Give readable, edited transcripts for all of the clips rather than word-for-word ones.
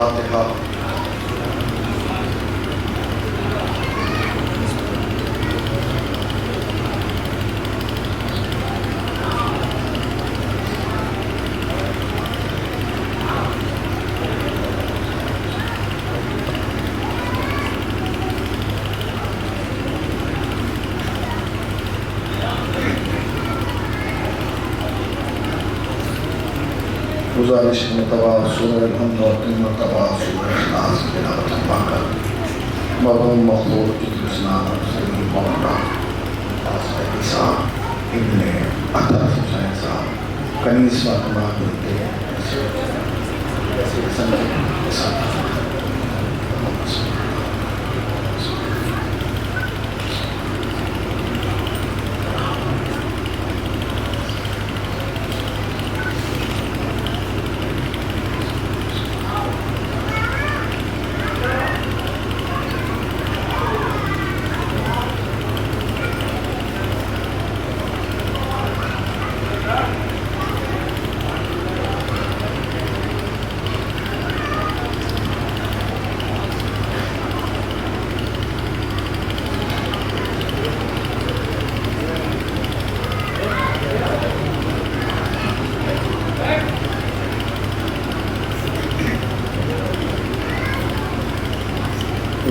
فاتحہ۔ گزارش متواضع سورہ الحمد اور متواضع سورہ اخلاص کی تلاوت فرما کر مرحوم مخلوق کی اسلام سید مولانا حسین صاحب ابن اطرف حسین صاحب کنیز فاطمہ بنتے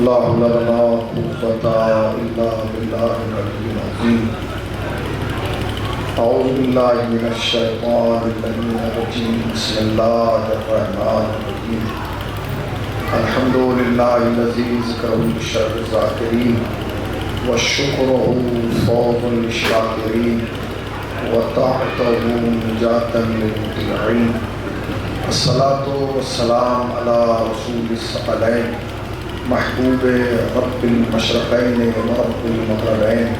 لا حول ولا قوة إلا بالله العلي العظيم. أعوذ بالله من الشيطان الرجيم. بسم الله الرحمن الرحيم. الحمد لله الذي ذكره بالشر الذاكرين وشكره فوز للشاكرين وطاعته نجاة للمطيعين. الصلاة والسلام على رسول الثقلين محبوب رب المشرقین ورب المغربین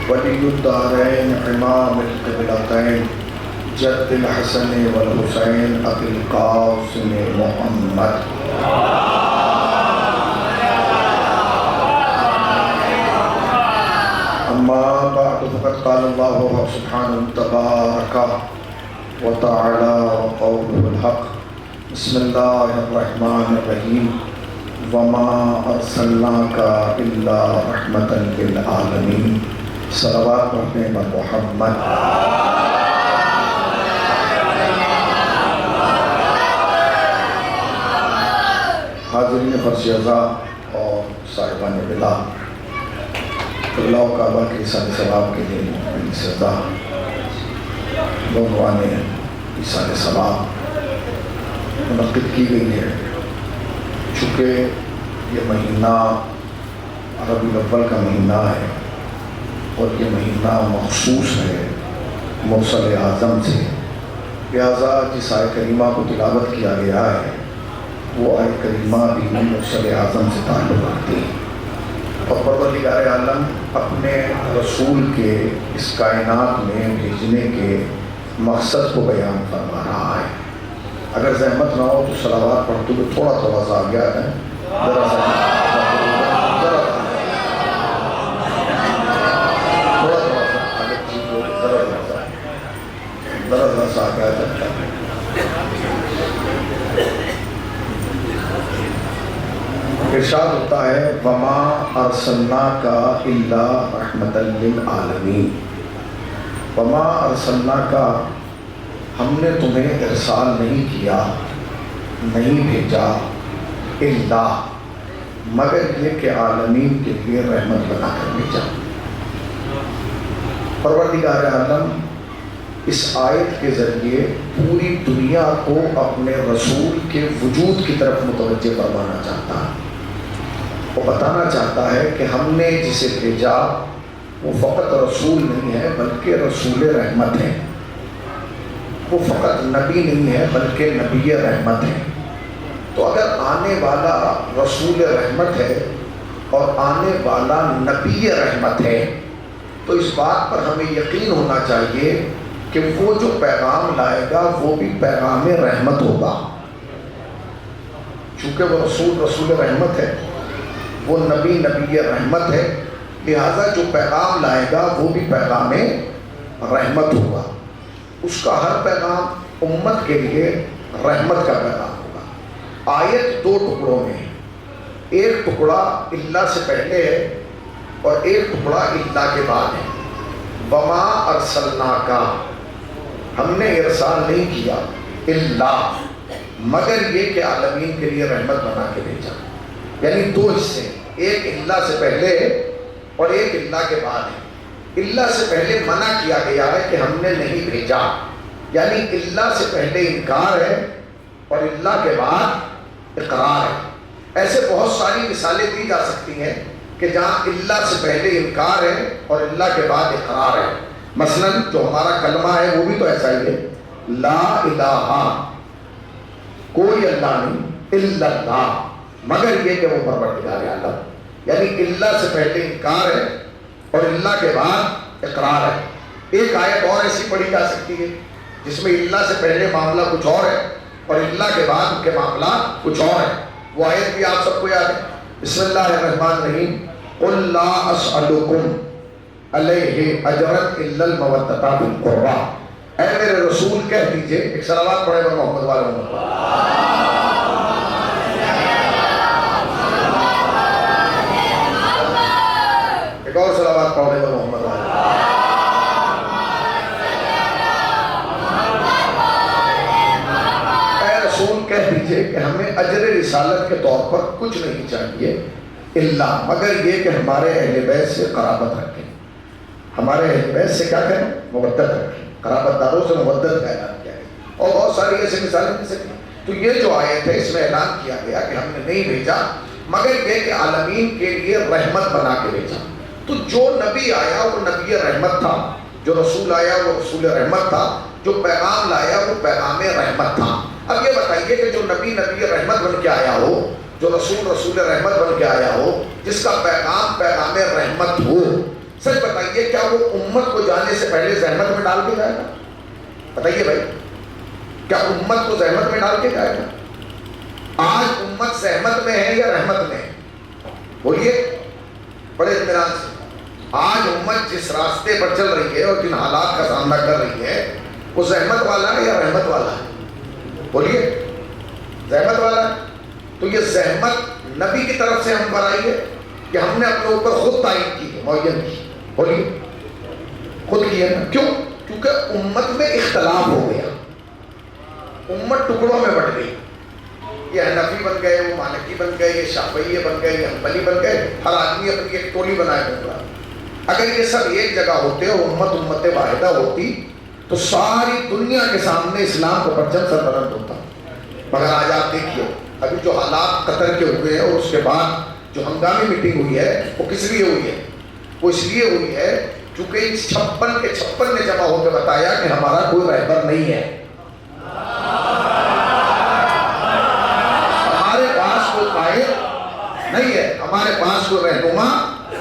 ولی الدارین امام القبلتین جد الحسن والحسین ابی القاسم محمد. اما بعد فقد قال اللہ سبحانہ تبارک وتعالی وقوله الحق. بسم اللہ الرحمن الرحیم. وما ارسلناک الا رحمتا للعالمین. صلوات پڑھنے پر محمد. حاضرین فرش اعضاء اور صاحبان بلا قبلہ و کعبہ کے ایصال ثواب کے لیے میری سزا دونوں نے ایصال ثواب منعقد کی گئی ہے. چونکہ یہ مہینہ ربیع الاول کا مہینہ ہے اور یہ مہینہ مخصوص ہے مرسل اعظم سے، لہٰذا جس آیت کریمہ کو تلاوت کیا گیا ہے وہ آیت کریمہ بھی مرسل اعظم سے تعلق رکھتی ہے. اور پروردگار عالم اپنے رسول کے اس کائنات میں بھیجنے کے مقصد کو بیان فرما رہا ہے. اگر زحمت نہ ہو تو صلوات پڑھتے ہوئے تھوڑا تھوڑا سا آگیا ہے، ذرا سا آگیا جاتا ہے. ارشاد ہوتا ہے وما ارسلناک الا رحمتا للعالمین. وما ارسلناک، ہم نے تمہیں ارسال نہیں کیا، نہیں بھیجا، الا مگر یہ کہ عالمین کے لیے رحمت بنا کر بھیجا. پروردگار عالم اس آیت کے ذریعے پوری دنیا کو اپنے رسول کے وجود کی طرف متوجہ فرمانا چاہتا ہے. وہ بتانا چاہتا ہے کہ ہم نے جسے بھیجا وہ فقط رسول نہیں ہے بلکہ رسول رحمت ہے. وہ فقط نبی نہیں ہے بلکہ نبی رحمت ہے. تو اگر آنے والا رسول رحمت ہے اور آنے والا نبی رحمت ہے تو اس بات پر ہمیں یقین ہونا چاہیے کہ وہ جو پیغام لائے گا وہ بھی پیغام رحمت ہوگا. چونکہ وہ رسول رحمت ہے، وہ نبی رحمت ہے، لہٰذا جو پیغام لائے گا وہ بھی پیغام رحمت ہوگا. اس کا ہر پیغام امت کے لیے رحمت کا پیغام ہوگا. آیت دو ٹکڑوں میں ہے، ایک ٹکڑا اللہ سے پہلے ہے اور ایک ٹکڑا اللہ کے بعد ہے۔ وما ارسلناکا، ہم نے ارسال نہیں کیا، اللہ مگر یہ کہ عالمین کے لیے رحمت بنا کے بھیجا۔ یعنی دو حصے، ایک اللہ سے پہلے ہے اور ایک اللہ کے بعد ہے۔ اللہ سے پہلے منع کیا گیا ہے کہ ہم نے نہیں بھیجا، یعنی اللہ سے پہلے انکار ہے اور اللہ کے بعد اقرار ہے۔ ایسے بہت ساری مثالیں دی جا سکتی ہیں کہ جہاں اللہ سے پہلے انکار ہے اور اللہ کے بعد اقرار ہے۔ مثلا جو ہمارا کلمہ ہے وہ بھی تو ایسا ہی ہے، لا الہ، کوئی اللہ نہیں، الا اللہ، مگر یہ کہ وہ پروردگار عالم، یعنی اللہ سے پہلے انکار ہے اور اللہ کے بعد اقرار ہے۔ ایک آیت اور ایسی پڑھی جا سکتی ہے جس میں اللہ سے پہلے معاملہ کچھ اور ہے اور اللہ کے بعد ان کے معاملات کچھ اور ہیں۔ وہ آیت بھی آپ سب کو یاد ہے، بسم اللہ الرحمن الرحیم، قل لا اسألکم علیہ اجرا الا المودۃ فی القربی، اے میرے رسول کہہ دیجئے، ایک صلوات پڑھے گا محمد والے محمد، ایک اور صلوات پڑھے گا محمد والے، کہہ دیجئے کہ ہمیں اجر رسالت کے طور پر کچھ نہیں چاہیے اللہ مگر یہ کہ ہمارے اہل بیت سے قرابت رکھیں، ہمارے اہل بیت سے کیا کریں؟ مودت رکھیں، قرابت داروں سے مودت کا اعلان کیا گیا، اور بہت ساری ایسی مثالیں مل سکتی ہیں۔ تو یہ جو آیت ہے اس میں اعلان کیا گیا کہ ہم نے نہیں بھیجا مگر یہ کہ عالمین کے لیے رحمت بنا کے بھیجا۔ تو جو نبی آیا وہ نبی رحمت تھا، جو رسول آیا وہ رسول رحمت تھا، جو پیغام لایا وہ پیغام رحمت تھا۔ اب یہ بتائیے کہ جو نبی رحمت بن کے آیا ہو، جو رسول رحمت بن کے آیا ہو، جس کا پیغام رحمت ہو، سچ بتائیے کیا وہ امت کو جانے سے پہلے زحمت میں ڈال کے جائے گا؟ بتائیے بھائی، کیا امت کو زحمت میں ڈال کے جائے گا؟ آج امت زحمت میں ہے یا رحمت میں ہے؟ بولیے بڑے اطمینان سے۔ آج امت جس راستے پر چل رہی ہے اور جن حالات کا سامنا کر رہی ہے وہ زحمت والا ہے یا رحمت والا ہے؟ بولیے زحمت والا ہے۔ تو یہ زحمت نبی کی طرف سے ہم پر آئی ہے کہ ہم نے اپنے اوپر خود تعین کی ہے، معین کی، بولیے خود کی ہے نا؟ کیوں؟ کیونکہ امت میں اختلاف ہو گیا، امت ٹکڑوں میں بٹ گئی، یہ حنفی بن گئے، وہ مالکی بن گئے، یہ شافعی بن گئے، یہ حنبلی بن گئے، ہر آدمی اپنی ایک ٹولی بنائے ہوگا۔ اگر یہ سب ایک جگہ ہوتے اور امت واحدہ ہوتی تو ساری دنیا کے سامنے اسلام کا پرچم سربلند ہوتا۔ مگر آج آپ دیکھیے ابھی جو حالات قطر کے ہوئے ہیں اور اس کے بعد جو ہنگامی میٹنگ ہوئی ہے وہ کس لیے ہوئی ہے؟ وہ اس لیے ہوئی ہے کیونکہ ان 56 کے 56 نے جمع ہو کے بتایا کہ ہمارا کوئی رہبر نہیں ہے، ہمارے پاس کوئی قائد نہیں ہے، ہمارے پاس کوئی رہنما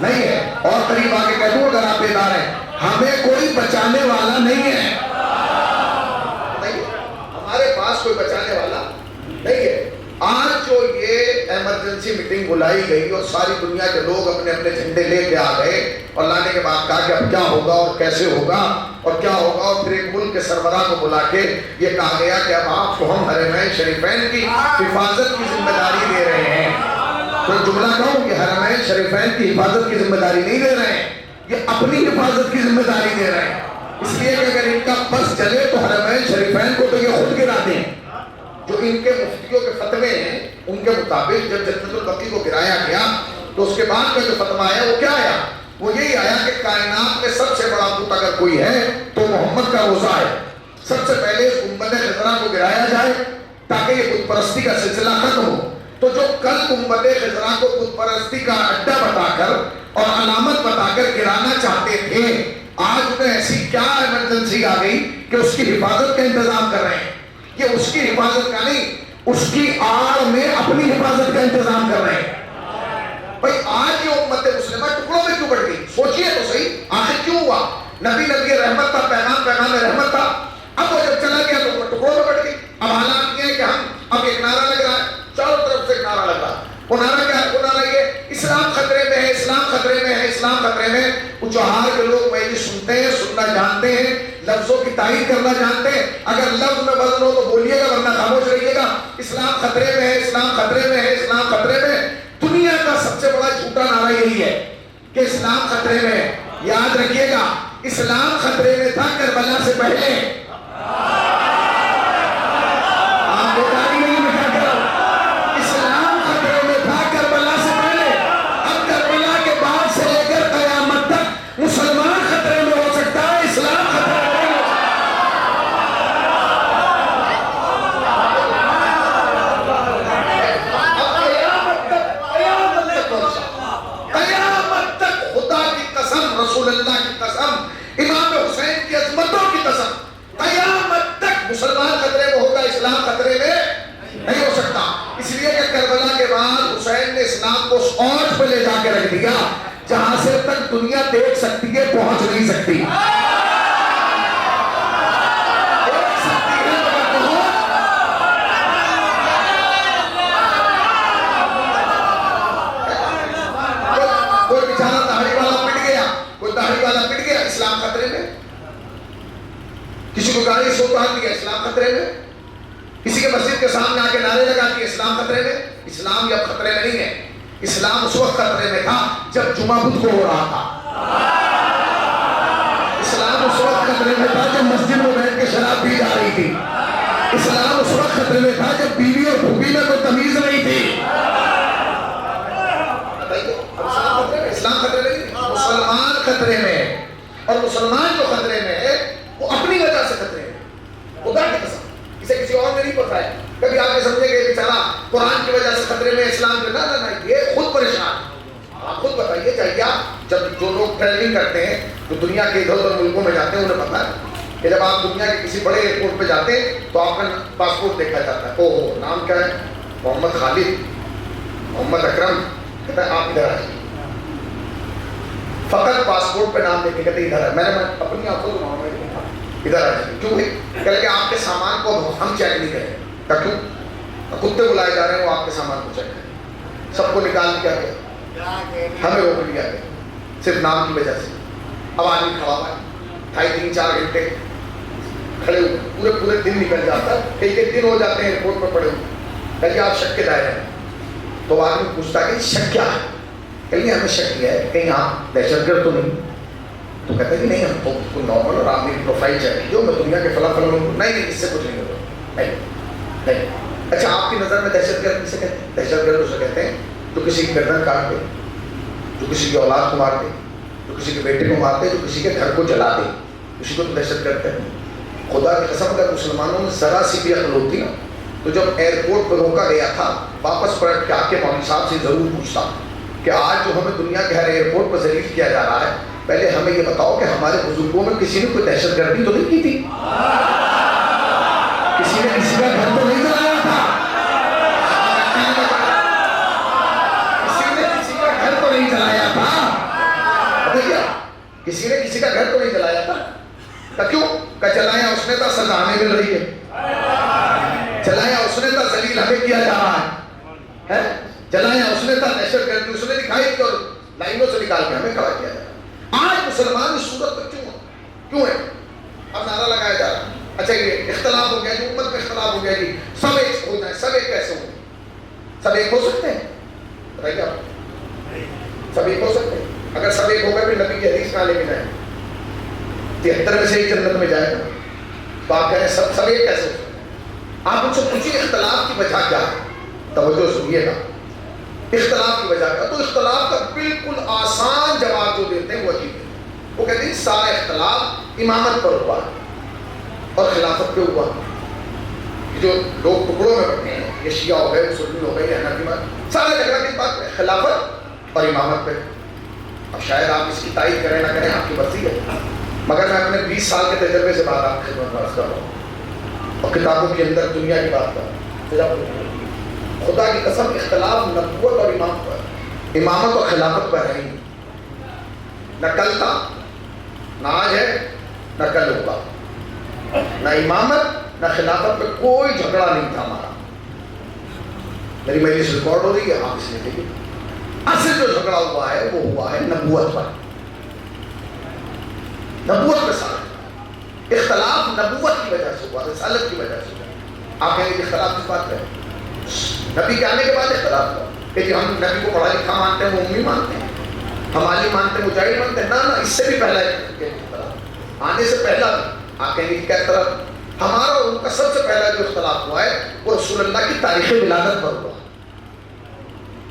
نہیں ہے، اور قریب آگے کہہ دوں اگر آپ بیدار ہیں، ہمیں کوئی بچانے والا نہیں ہے، ہمارے پاس کوئی بچانے والا نہیں ہے۔ آج جو یہ ایمرجنسی میٹنگ بلائی گئی اور ساری دنیا کے لوگ اپنے اپنے جھنڈے لے کے آ گئے اور لانے کے بعد کہا کہ اب کیا ہوگا اور کیسے ہوگا اور کیا ہوگا، اور پھر ایک ملک کے سربراہ کو بلا کے یہ کہا گیا کہ اب آپ کو ہم حرمین شریفین کی حفاظت کی ذمہ داری دے رہے ہیں۔ تو جملہ کہوں کہ حرمین شریفین کی حفاظت کی ذمہ داری نہیں دے رہے ہیں، یہ اپنی حفاظت کی ذمہ داری دے رہے ہیں، اس لیے کہ اگر ان کا بس چلے تو حرمین شریفین کو تو یہ خود گرا دیں۔ جو ان کے مفتیوں کے فتوے ہیں ان کے مطابق جب جنت البقیع کو گرایا گیا تو اس کے بعد کا جو فتویٰ آیا وہ کیا آیا؟ وہ یہی آیا کہ کائنات میں سب سے بڑا بت اگر کوئی ہے تو محمد کا روزہ ہے، سب سے پہلے اس گنبد خضرا کو گرایا جائے تاکہ یہ بت پرستی کا سلسلہ ختم ہو۔ تو جو کل گنبد خضرا کو بت پرستی کا اڈا بتا کر اور علامت بتا کر گرانا چاہتے تھے، آج انہیں ایسی کیا ایمرجنسی آ گئی کہ اس کی حفاظت کا انتظام کر رہے ہیں۔ یہ اس کی حفاظت کا نہیں، اس کی آڑ میں اپنی حفاظت کا انتظام کر رہے ہیں۔ بھائی آج یہ امت مسلمہ ٹکڑوں میں کیوں بڑھ گئی؟ سوچئے تو صحیح، آخر کیوں ہوا؟ نبی رحمت تھا، پیغام رحمت تھا، اب وہ جب چلا گیا تو ٹکڑوں میں بڑھ گئی۔ اب حالات یہ ہے کہ ہم اب ایک نعرہ لگ رہا ہے، چاروں طرف سے ایک نعرہ لگ رہا ہے، وہ نعرہ کیا ہے؟ وہ نعرہ یہ اسلام خطرے میں ہے، اسلام خطرے میں ہے، اسلام خطرے میں۔ وہ جوہار کے لوگ مجلس سنتے ہیں، سننا جانتے ہیں، لفظوں کی تائید کرنا جانتے ہیں؟ اگر لفظ میں وزن ہو تو بولیے گا، ورنہ خاموش رہیے گا۔ اسلام خطرے میں ہے، اسلام خطرے میں ہے، اسلام خطرے میں ہے۔ دنیا کا سب سے بڑا جھوٹا نعرہ یہی ہے کہ اسلام خطرے میں ہے۔ یاد رکھیے گا، اسلام خطرے میں تھا کربلا سے پہلے۔ آپ بتائیے نہیں میں کیا کر رہا ہوں؟ اسلام خطرے میں تھا کربلا سے پہلے۔ اب کربلا کے بعد سے لے کر قیامت تک مسلمان خطرے میں ہو سکتا ہے، اسلام خطرے میں نہیں ہو سکتا۔ قیامت تک خدا کی قسم، رسول اللہ کی قسم، امام حسین کی عظمتوں کی قسم، قیامت تک مسلمان خطرے میں ہوگا، اسلام خطرے میں نہیں ہو سکتا۔ اس لیے کہ کربلا کے بعد حسین نے اسلام کو اس اوج پہ لے جا کے رکھ دیا جہاں سے تک دنیا دیکھ سکتی ہے، پہنچ نہیں سکتی۔ دیکھ سکتی ہے مگر پہنچ۔ کوئی بیچارہ داڑھی والا پٹ گیا، کوئی داڑھی والا پٹ گیا، اسلام خطرے میں۔ کسی کو گاڑی سے اتار دیا، اسلام خطرے میں۔ کسی کے مسجد کے سامنے آ کے نعرے لگا دیے، اسلام خطرے میں۔ اسلام اب خطرے میں نہیں ہے۔ اسلام اس وقت خطرے میں تھا جب جمعہ بدھ کو ہو رہا تھا۔ اسلام اس وقت خطرے میں تھا جب مسجد میں بیٹھ کے شراب پی جا رہی تھی۔ اسلام اس وقت خطرے میں تھا جب بیوی اور پھوپھی میں کوئی تمیز نہیں تھی۔ اسلام خطرے میں نہیں، مسلمان خطرے میں ہے۔ اور مسلمان جو خطرے میں ہے وہ اپنی وجہ سے خطرے میں، خدا کی قسم، اسے کسی اور نے نہیں پتا ہے۔ کبھی آپ نے سمجھے کہ بیچارہ قرآن کی وجہ سے خطرے میں، اسلام کے نہ یہ خود پریشان۔ آپ خود بتائیے، چاہیے آپ جب جو لوگ ٹریولنگ کرتے ہیں تو دنیا کے ادھر ادھر ملکوں میں جاتے ہیں، انہیں پتا ہے کہ جب آپ دنیا کے کسی بڑے ایئرپورٹ پہ جاتے ہیں تو آپ کا پاسپورٹ دیکھا جاتا ہے۔ اوہ نام کیا ہے؟ محمد خالد، محمد اکرم۔ کہتا ہے آپ ادھر آئیے، فقط پاسپورٹ پہ نام دیکھ کے کہتے ادھر ہے۔ میں نے اپنی آنکھوں سے وہاں دیکھا، ادھر آئیے۔ کیوں ہے؟ کہ آپ کے سامان کو ہم چیک نہیں کریں۔ کیوں؟ کتے بلائے جا رہے ہیں وہ آپ کے سامان کو چیک کریں۔ سب کو نکال دیا گیا، ہمیں روک لیا گیا صرف نام کی وجہ سے۔ اب آدمی کھڑا ہوا ہے، 2.5-3-4 گھنٹے کھڑے ہوئے، پورے دن نکل جاتا ہے، کئی دن ہو جاتے ہیں ایئرپورٹ پر پڑے ہوئے۔ کہتے آپ شک کے دائرے ہیں، تو آدمی پوچھتا ہے کہ شک کیا ہے؟ کہیں ہمیں شک کیا ہے کہیں آپ دہشت گرد تو نہیں؟ تو کہتے ہیں کہ نہیں، ہم تو بالکل نارمل، اور آپ نے پروفائل چیک کی جو میں دنیا کے فلاں فلاں لوگوں، نہیں اس سے کچھ نہیں ہوتا، نہیں۔ اچھا آپ کی نظر میں دہشت گرد کسے کہتے ہیں؟ دہشت گرد اسے کہتے ہیں جو کسی کی گردن کاٹ دے، جو کسی کی اولاد کو مار دے، جو کسی کے بیٹے کو مار دے، جو کسی کے گھر کو جلا دے، اسی کو تو دہشت گرد کہتے ہیں۔ خدا کی قسم اگر مسلمانوں میں ذرا سی بھی عقل ہوتی نا تو جب ایئرپورٹ پہ روکا گیا تھا واپس پلٹ کے آ کے مولوی صاحب سے ضرور پوچھتا کہ آج جو ہمیں دنیا کے ہر ایئرپورٹ پر ذلیل کیا جا رہا ہے، پہلے ہمیں یہ بتاؤ کہ ہمارے بزرگوں میں کسی نے کوئی دہشت گردی تو نہیں کی تھی؟ کسی نے کسی کا گھر تو نہیں جلایا تھا؟ کسی نے کسی کا گھر تو نہیں جلایا تھا؟ بتائیے، کسی نے کسی کا گھر تو نہیں جلایا تھا؟ کیوں؟ کہ جلایا اس نے تھا، سزا ہمیں مل رہی ہے۔ جلایا اس نے تھا، ذلیل ہمیں کیا جا رہا ہے۔ جلایا اس نے تھا، دہشت گردی اس نے دکھائی اور لائنوں سے نکال کے ہمیں کھڑا کیا جا رہا ہے۔ آج مسلمان اس صورت پر کیوں ہے؟ اب نعرہ لگایا جا رہا ہے، اچھا یہ اختلاف ہو گیا جی، امت میں اختلاف ہو گیا جی، سب ایک ہو جائیں، سب ایک کیسے ہوں گے؟ سب ایک ہو سکتے ہیں؟ بتائیے آپ، سب ایک ہو سکتے ہیں؟ اگر سب ایک ہو گئے پھر نبی کی حدیث کہاں لے کے جائیں؟ 73 میں سے ایک جنت میں جائے گا، تو آپ کہہ رہے ہیں سب ایک کیسے ہو سکتے ہیں؟ آپ ان سے پوچھیے اختلاف کی وجہ کیا ہے؟ توجہ سنیے گا، اختلاف کی وجہ کیا؟ تو اختلاف کا بالکل آسان جواب جو دیتے ہیں وہ عجیب ہے۔ وہ کہتے ہیں سارا اختلاف امامت پر ہوا ہے اور خلافت پہ ہوا۔ جو لوگ ٹکڑوں میں بٹے ہیں، یہ شیعہ ہو گئے، سنی ہو گئے، یہ حنفی بات، سارا جھگڑا کس بات پہ؟ خلافت اور امامت پہ۔ اب شاید آپ اس کی تائید کریں نہ کریں، آپ کی مرضی ہے، مگر میں اپنے 20 سال کے تجربے سے بات آپ کی خدمت میں عرض کر رہا ہوں اور کتابوں کے اندر دنیا کی بات کر رہا ہوں۔ خدا کی قسم اختلاف نبوت اور امامت اور خلافت پر ہے، نہ کل تھا، نہ آج ہے، نہ کل ہوگا۔ نہ امامت نہ خلافت پہ کوئی جھگڑا نہیں تھا ہمارا۔ میری مجلس ریکارڈ ہو رہی ہے، آپ اس میں دیکھیے، اصل جو جھگڑا ہوا ہے وہ ہوا ہے نبوت پر، نبوت پہ سارا۔ اختلاف نبوت کی وجہ سے ہوا، رسالت کی وجہ سے ہوا۔ آپ کہیں گے اختلاف کس بات کا ہے؟ نبی کے آنے کے بعد اختلاف ہوا کہ جی ہم نبی کو پڑھا لکھا مانتے ہیں، وہ امی مانتے ہیں، ہم عالم مانتے ہیں، مجاہد مانتے ہیں۔ نہ اس سے بھی پہلا اختلاف آنے سے پہلا آپ کہیں گے کیا اختلاف؟ ہمارا اور ان کا سب سے پہلا جو اختلاف ہوا ہے وہ رسول اللہ کی تاریخ ولادت پر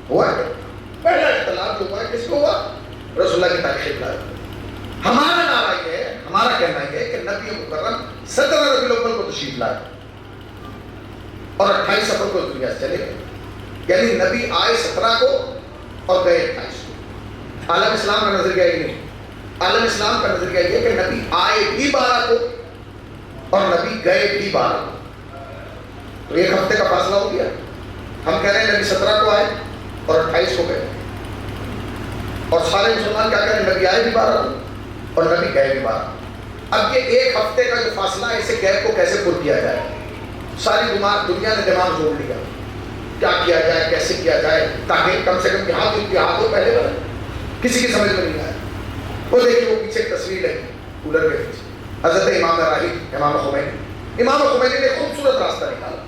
ہوا ہے۔ پہلا اختلاف جو ہوا ہے کس کو ہوا؟ رسول اللہ کی تاریخ ولادت۔ ہمارا نعرہ یہ ہے، ہمارا کہنا یہ ہے کہ نبی مکرم 17 ربیع الاول کو تشریف لائے اور 28 صفر کو دنیا سے چلے گئے، یعنی نبی آئے 17 کو اور گئے 28 کو۔ عالم اسلام کا نظریہ یہ نہیں، عالم اسلام کا نظریہ یہ کہ نبی آئے بھی 12 کو اور نبی گئے بھی 12 کو، تو ایک ہفتے کا فاصلہ ہو گیا۔ ہم کہہ رہے ہیں نبی 17 کو آئے اور 28 کو گئے، اور سارے مسلمان کیا کہہ رہے ہیں؟ نبی آئے بھی 12 کو اور نبی گئے بھی 12۔ اب یہ ایک ہفتے کا جو فاصلہ ہے، اسے گیپ کو کیسے پر کیا جائے؟ ساری دنیا نے دماغ جوڑ لیا، کیا کیا جائے، کیسے کیا جائے تاکہ کم سے کم اتحاد ہو۔ پہلے بڑھے کسی کی سمجھ میں نہیں آیا۔ وہ دیکھیے وہ پیچھے ایک تصویر ہے کولر کے پیچھے، حضرت امام راہی امام خمینی۔ امام خمینی نے خوبصورت راستہ نکالا۔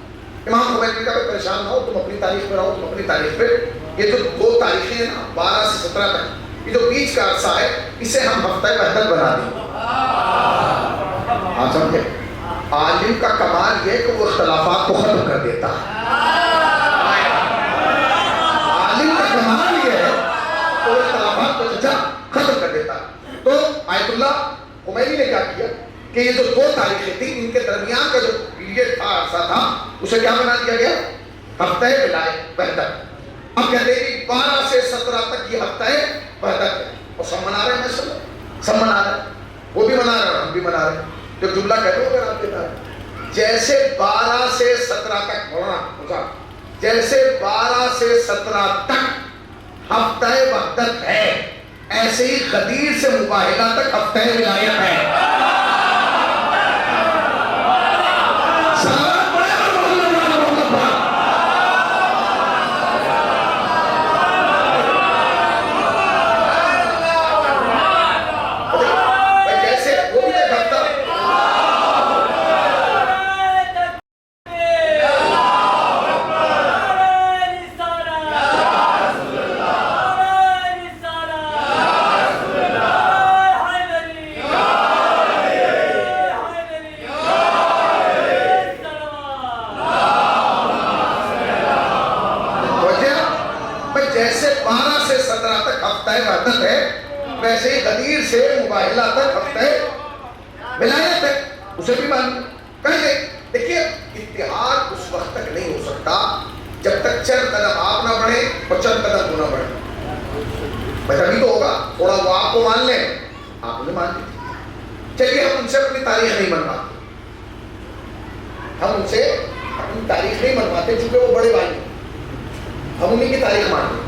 امام خمینی نے کہا کہ پریشان نہ ہو، تم اپنی تاریخ پہ رہو، تم اپنی تاریخ پہ۔ یہ جو 2 تاریخیں ہیں نا، 12 سے 17 تک، یہ جو بیچ کا عرصہ ہے، اسے ہم ہفتہ وحدت بنا دیں۔ آپ سمجھے؟ عالم کا کمال یہ ہے کہ وہ اختلافات کو ختم کر دیتا ہے۔ عالم کا کمال یہ ہے کہ وہ اختلافات کو ختم کر دیتا ہے۔ تو آیت اللہ خمینی نے کیا کیا کہ یہ جو 2 تاریخیں تھیں، ان کے درمیان کا جو پیریڈ تھا، عرصہ تھا، اسے کیا بنا دیا گیا؟ ہفتہ وحدت۔ اب کہتے ہیں کہ 12 سے 17 تک یہ ہفتہ وحدت ہے، اور سب منا رہے ہیں، ماشاءاللہ سب منا رہے ہیں، وہ بھی منا رہے ہیں، ہم بھی منا رہے ہیں۔ جو جملہ کہتے ہو اگر آپ کے ساتھ، جیسے 12 سے 17 تک ہونا، جیسے 12 سے 17 تک ہفتہ وحدت ہے، ایسے ہی غدیر سے مباہلہ تک ہفتہ ولایت ہے۔ جیسے 12 سے 17 تک ہفتہ وحدت ہے، ویسے ہی غدیر سے مباہلہ تک ہفتہ ولایت ہے، اسے بھی مانیں۔ کہیں دیکھیے اتحاد اس وقت تک نہیں ہو سکتا جب تک چند قدم آپ نہ بڑھیں اور چند قدم وہ نہ بڑھیں۔ بس ابھی تو ہوگا، تھوڑا وہ آپ کو مان لیں، آپ انہیں مان لیجیے۔ چلیے ہم ان سے اپنی تاریخ نہیں منواتے، ہم ان سے اپنی تاریخ نہیں منواتے چونکہ وہ بڑے بھائی ہیں، ہم انہیں کی تاریخ مانتے ہیں۔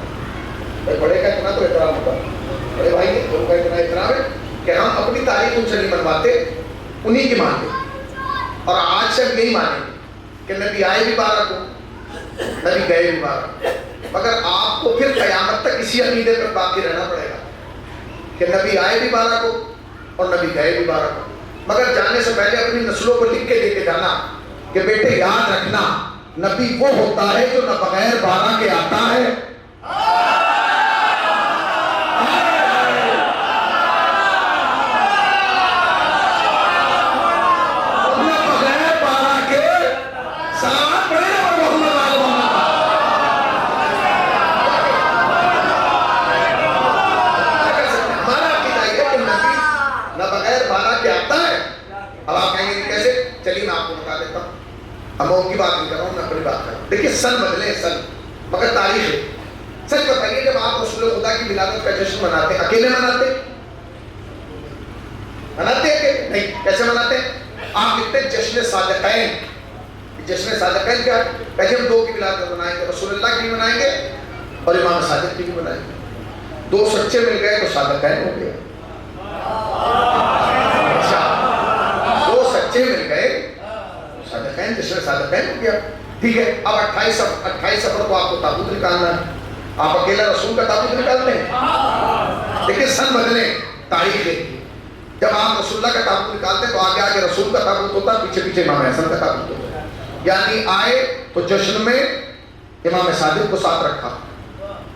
بڑے کا اتنا تو احترام ہوتا ہے، بڑے بھائی ہیں ان کا اتنا احترام ہے کہ ہم اپنی تاریخ ان سے نہیں منواتے، انہیں کی مانتے۔ اور آج سے ہم یہی مانیں گے کہ نبی آئے بھی 12 کو، نبی گئے بھی 12، مگر آپ کو پھر قیامت تک اسی عقیدے پر باقی رہنا پڑے گا کہ نبی آئے بھی 12 کو اور نبی گئے بھی 12 کو۔ مگر جانے سے پہلے اپنی نسلوں کو لکھ کے دے کے جانا کہ بیٹے یاد رکھنا، نبی وہ ہوتا ہے جو نہ بغیر 12 کے آتا ہے، کی بات نہیں کر رہا ہوں، میں اپنی بات کر رہا ہوں۔ دیکھیے سن بدلے سن، مگر تاریخ ہے۔ سچ بتائیے جب آپ رسول خدا کی ولادت کا جشن مناتے ہیں، اکیلے مناتے ہیں؟ نہیں، کیسے مناتے ہیں؟ آپ لکھتے ہیں جشن صادقین۔ جشن صادقین کیا ہے؟ کہتے ہیں ہم 2 کی ولادت منائیں گے، رسول اللہ کی بھی منائیں گے اور امام صادق کی بھی منائیں گے۔ 2 سچے مل گئے تو صادقین ہو گئے۔ اچھا 2 سچے مل گئے صادقین، جشن صادقین ہو گیا، ٹھیک ہے۔ اب 28 سفر کو آپ کو تابوت نکالنا ہے، آپ اکیلا رسول کا تابوت نکالتے ہیں؟ دیکھیں سن بدلے، تاریخ ہے۔ جب آپ رسول اللہ کا تابوت نکالتے ہیں تو آگے آگے رسول کا تابوت ہوتا ہے، پیچھے پیچھے امام حسن کا تابوت ہوتا ہے. یعنی آئے تو جشن میں امام صادق کو ساتھ رکھا،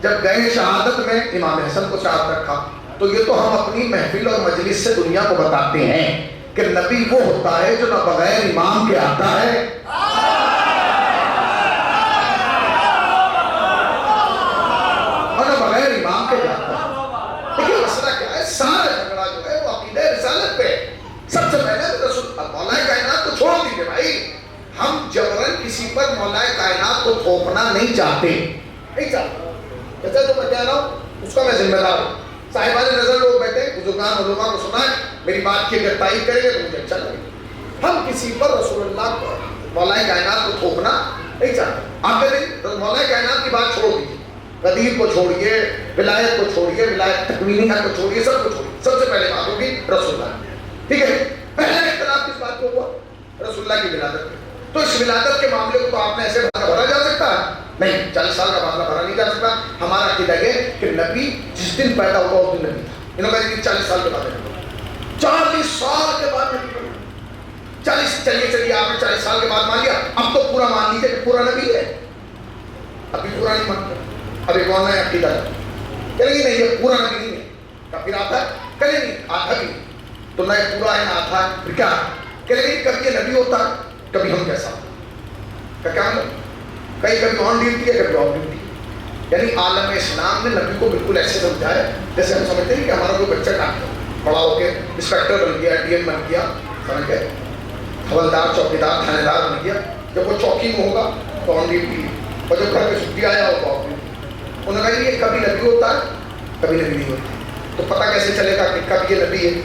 جب گئے شہادت میں امام حسن کو ساتھ رکھا. تو یہ تو ہم اپنی محفل اور مجلس سے دنیا کو بتاتے ہیں کہ نبی وہ ہوتا ہے جو نہ بغیر امام کے آتا ہے اور نہ بغیر امام کے جاتا ہے. لیکن مسئلہ کیا ہے؟ سارا جھگڑا جو ہے وہ عقیدہ رسالت پہ. سب سے پہلے رسول مولا کائنات کو چھوڑ دیجیے بھائی، ہم جبرن کسی پر مولا کائنات کو تھوپنا نہیں چاہتے، نہیں چاہتے. جیسے تو میں کہہ رہا ہوں اس کا میں ذمہ دار ہوں. صاحبان نظر لوگ بیٹھے بزرگان علماء کو سنائیں، میری بات کی اگر تائید کریں گے تو مجھے اچھا لگے. ہم کسی پر رسول اللہ کو مولا کائنات کو تھوپنا نہیں چاہتے. آپ کہتے مولا کائنات کی بات چھوڑ دیجیے، قدیر کو چھوڑیے، ولایت کو چھوڑیے، ولایت تکوینیہ کو چھوڑیے، سب کو چھوڑیے. سب سے پہلے بات ہوگی رسول اللہ. ٹھیک ہے، پہلا اختلاف کس بات کو ہوا؟ رسول اللہ کی ولادت پہ. تو اس ولادت کے معاملے کو تو آپ نے ایسے بھرا جا سکتا ہے نہیں، 40 سال کا معاملہ بھرا نہیں جا سکتا. ہمارا عقیدہ ہے کہ نبی جس دن پیدا ہوا اس دن نبی تھا. انہوں نے کہا 40 سال کے بعد 40 سال کے بعد نبی بنا. 40 چلیے آپ نے 40 سال کے بعد مان لیا، اب تو پورا مان لیجیے کہ پورا نبی ہے. ابھی پورا نہیں مانتے، اب ایک اور نیا عقیدہ ہے چلیں گے نہیں یہ پورا نبی نہیں ہے. پھر آتا ہے کریں نہیں آدھا بھی تو نہ پورا ہے نہ آدھا ہے. پھر کیا کریں گے؟ کبھی یہ نبی ہوتا ہے کبھی ہم کیسا کیا کہیں کبھی آن ڈیوٹی ہے کبھی آف ڈیوٹی. یعنی عالم اسلام نے نبی کو بالکل ایسے سمجھا ہے جیسے ہم سمجھتے ہیں کہ ہمارا کوئی بچہ ڈاکٹر بڑا ہو کے انسپیکٹر بن گیا، ڈی ایم بن گیا، سمجھ گئے، حوالدار چوکیدار تھانے دار بن گیا. جب وہ چوکی میں ہوگا تو آن ڈیوٹی، اور جب گھر پہ چھٹی آیا ہو تو آف ڈیوٹی. انہوں نے کہا یہ کبھی نبی ہوتا ہے کبھی نبی نہیں ہوتا. تو پتہ کیسے چلے گا کہ کب یہ نبی ہے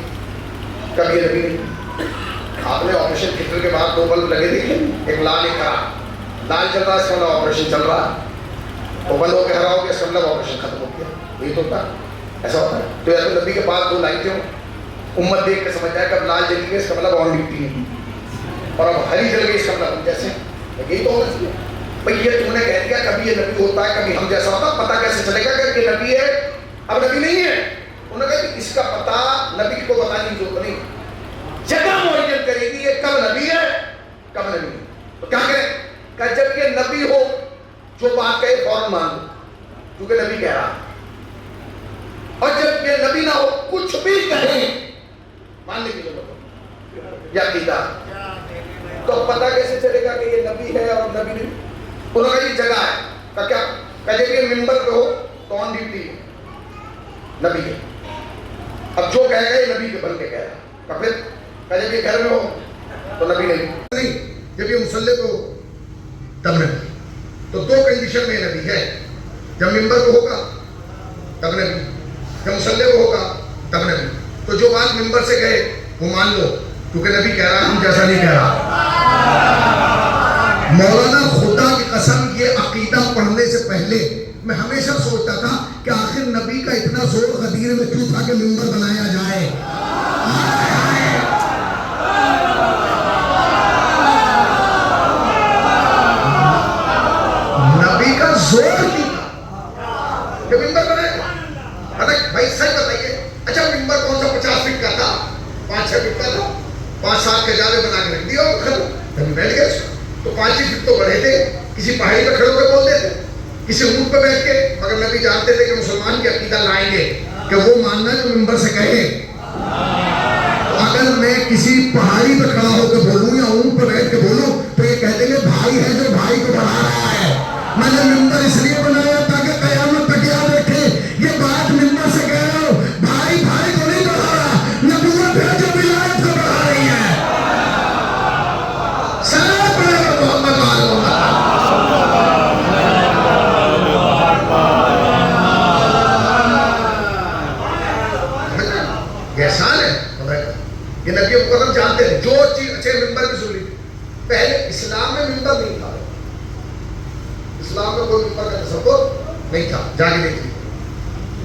کب یہ نبی نہیں؟ آپ نے آپریشن تھیٹر کے بعد 2 بلب لگے دیکھیں، ایک لال ایک ہرا. لال چل رہا ہے اس کا مطلب آپریشن چل رہا ہے، وہ بند ہو کے ہرا ہو گیا اس کا مطلب آپریشن ختم ہو گیا. یہی تو ہوتا ہے، ایسا ہوتا ہے. تو یا تو نبی کے پاس 2 لائٹیں ہوں، امت دیکھ کے سمجھ جائے کہ اب لال جلی گئی اس کا مطلب آن ڈیوٹی ہے، اور اب ہری جل گئی اس کا مطلب جیسے. یہی تو ہونا چاہیے بھائی. یہ تم نے کہہ دیا کبھی یہ نبی ہوتا ہے کبھی ہم جیسا ہوتا ہے، پتہ کیسے چلے گا کہ یہ نبی ہے اب نبی نہیں ہے؟ انہوں نے کہا کہ اس کا پتہ نبی کو بتانے کی ضرورت نہیں، جگہ معین کرے گی یہ کب نبی ہے کب نبی نہیں. تو کیا کریں کہ جب یہ نبی ہو جو بات کہے فوراً مان لو کیونکہ نبی کہہ رہا، اور جب یہ نبی نہ ہو کچھ بھی کہیں ماننے کی ضرورت یا عقیدہ. تو پتہ کیسے چلے گا کہ یہ نبی ہے اور نبی نہیں؟ انہوں نے کہا یہ جگہ ہے کہ کیا کہ جب یہ ممبر پہ ہو تو آن ڈیوٹی نبی ہے. اب جو کہے گا یہ نبی کے بن کے کہہ رہا. پھر جب یہ گھر میں ہو تو نبی نہیں. جب یہ مصلی پہ ہو تب نبی. تو 2 کنڈیشن میں نبی ہے، جب ممبر پہ ہوگا تب نبی، جب مصلی پہ ہوگا تب نبی. تو جو بات ممبر سے کہے وہ مان لو کیونکہ نبی کہہ رہا، ہم جیسا نہیں کہہ رہا. مولانا خدا کی قسم یہ عقیدہ پڑھنے سے پہلے میں ہمیشہ سوچتا تھا کہ آخر نبی کا اتنا زور غدیر میں کیوں تھا کہ ممبر بنایا جائے. نبی کا زور کیوں تھا کہ ممبر بنائے. بھائی صحیح بتائیے، اچھا ممبر کون سا 50 فٹ کا تھا، 5-6 فٹ کا تھا، 5-7 کے جالے بنا کے رکھ دیا اور ختم. نبی بیٹھ گئے تو 5 فٹ تو بڑھے تھے، کسی پہاڑی پہ کھڑے ہو کے بولتے تھے، کسی اونٹ پہ بیٹھ کے. مگر نبی جانتے تھے کہ مسلمان کی عقیدہ لائیں گے کہ وہ ماننا جو ممبر سے کہے. اگر میں کسی پہاڑی پہ کھڑا ہو کے بولوں یا اونٹ پہ بیٹھ کے بولوں تو یہ کہہ دیں گے بھائی ہے جو بھائی کو بڑھا رہا ہے. میں نے ممبر اس لیے بنایا تاکہ قیامت تک یاد رکھے یہ بات ممبر سے کہہ رہا ہوں، بھائی بھائی کو نہیں بڑھا رہا، نبوت ہے جو ولایت کو بڑھا رہی ہے. سلام پڑھے گا محمد احسان ہے. یہ نبی مکرم جانتے ہیں جو چیز. اچھے ممبر کی سن لیجیے، پہلے اسلام میں ممبر نہیں تھا، اسلام میں کوئی ممبر کا تصور نہیں تھا. جا کے دیکھیے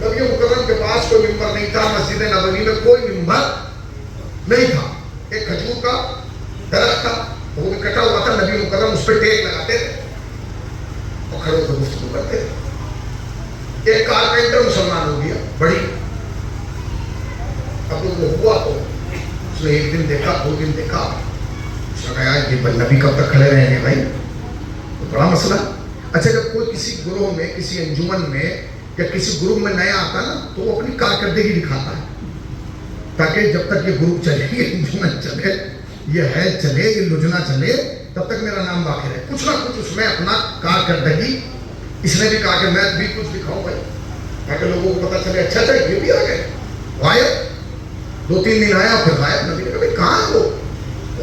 نبی مکرم کے پاس کوئی ممبر نہیں تھا، مسجد نبوی میں کوئی ممبر نہیں تھا. ایک کھجور کا درخت تھا وہ بھی کٹا ہوا تھا، نبی مکرم اس پہ ٹیک لگاتے تھے اور کھڑے ہو کر گفتگو کرتے تھے. ایک کارپینٹر مسلمان ہو گیا بڑی، اب وہ ہوا تو اس نے ایک دن دیکھا، 2 دن دیکھا، اس نے کہا یہ نبی کب تک کھڑے رہیں گے بھائی، تو بڑا مسئلہ۔ اچھا جب کوئی کسی گروہ میں، کسی انجمن میں یا کسی گروپ میں نیا آتا نا تو وہ اپنی کارکردگی دکھاتا ہے تاکہ جب تک یہ گروپ چلے، یہ انجمن چلے، یہ حیض چلے، یہ لجنا چلے، تب تک میرا نام باقی رہے، کچھ نہ کچھ اس میں اپنا کارکردگی۔ اس نے بھی کہا کہ میں بھی کچھ دکھاؤں بھائی تاکہ لوگوں کو پتہ چلے اچھا اچھا یہ بھی آ گئے۔ غائب 2-3 دن آیا پھر غائب۔ نبی نے کہا بھائی کہاں ہے وہ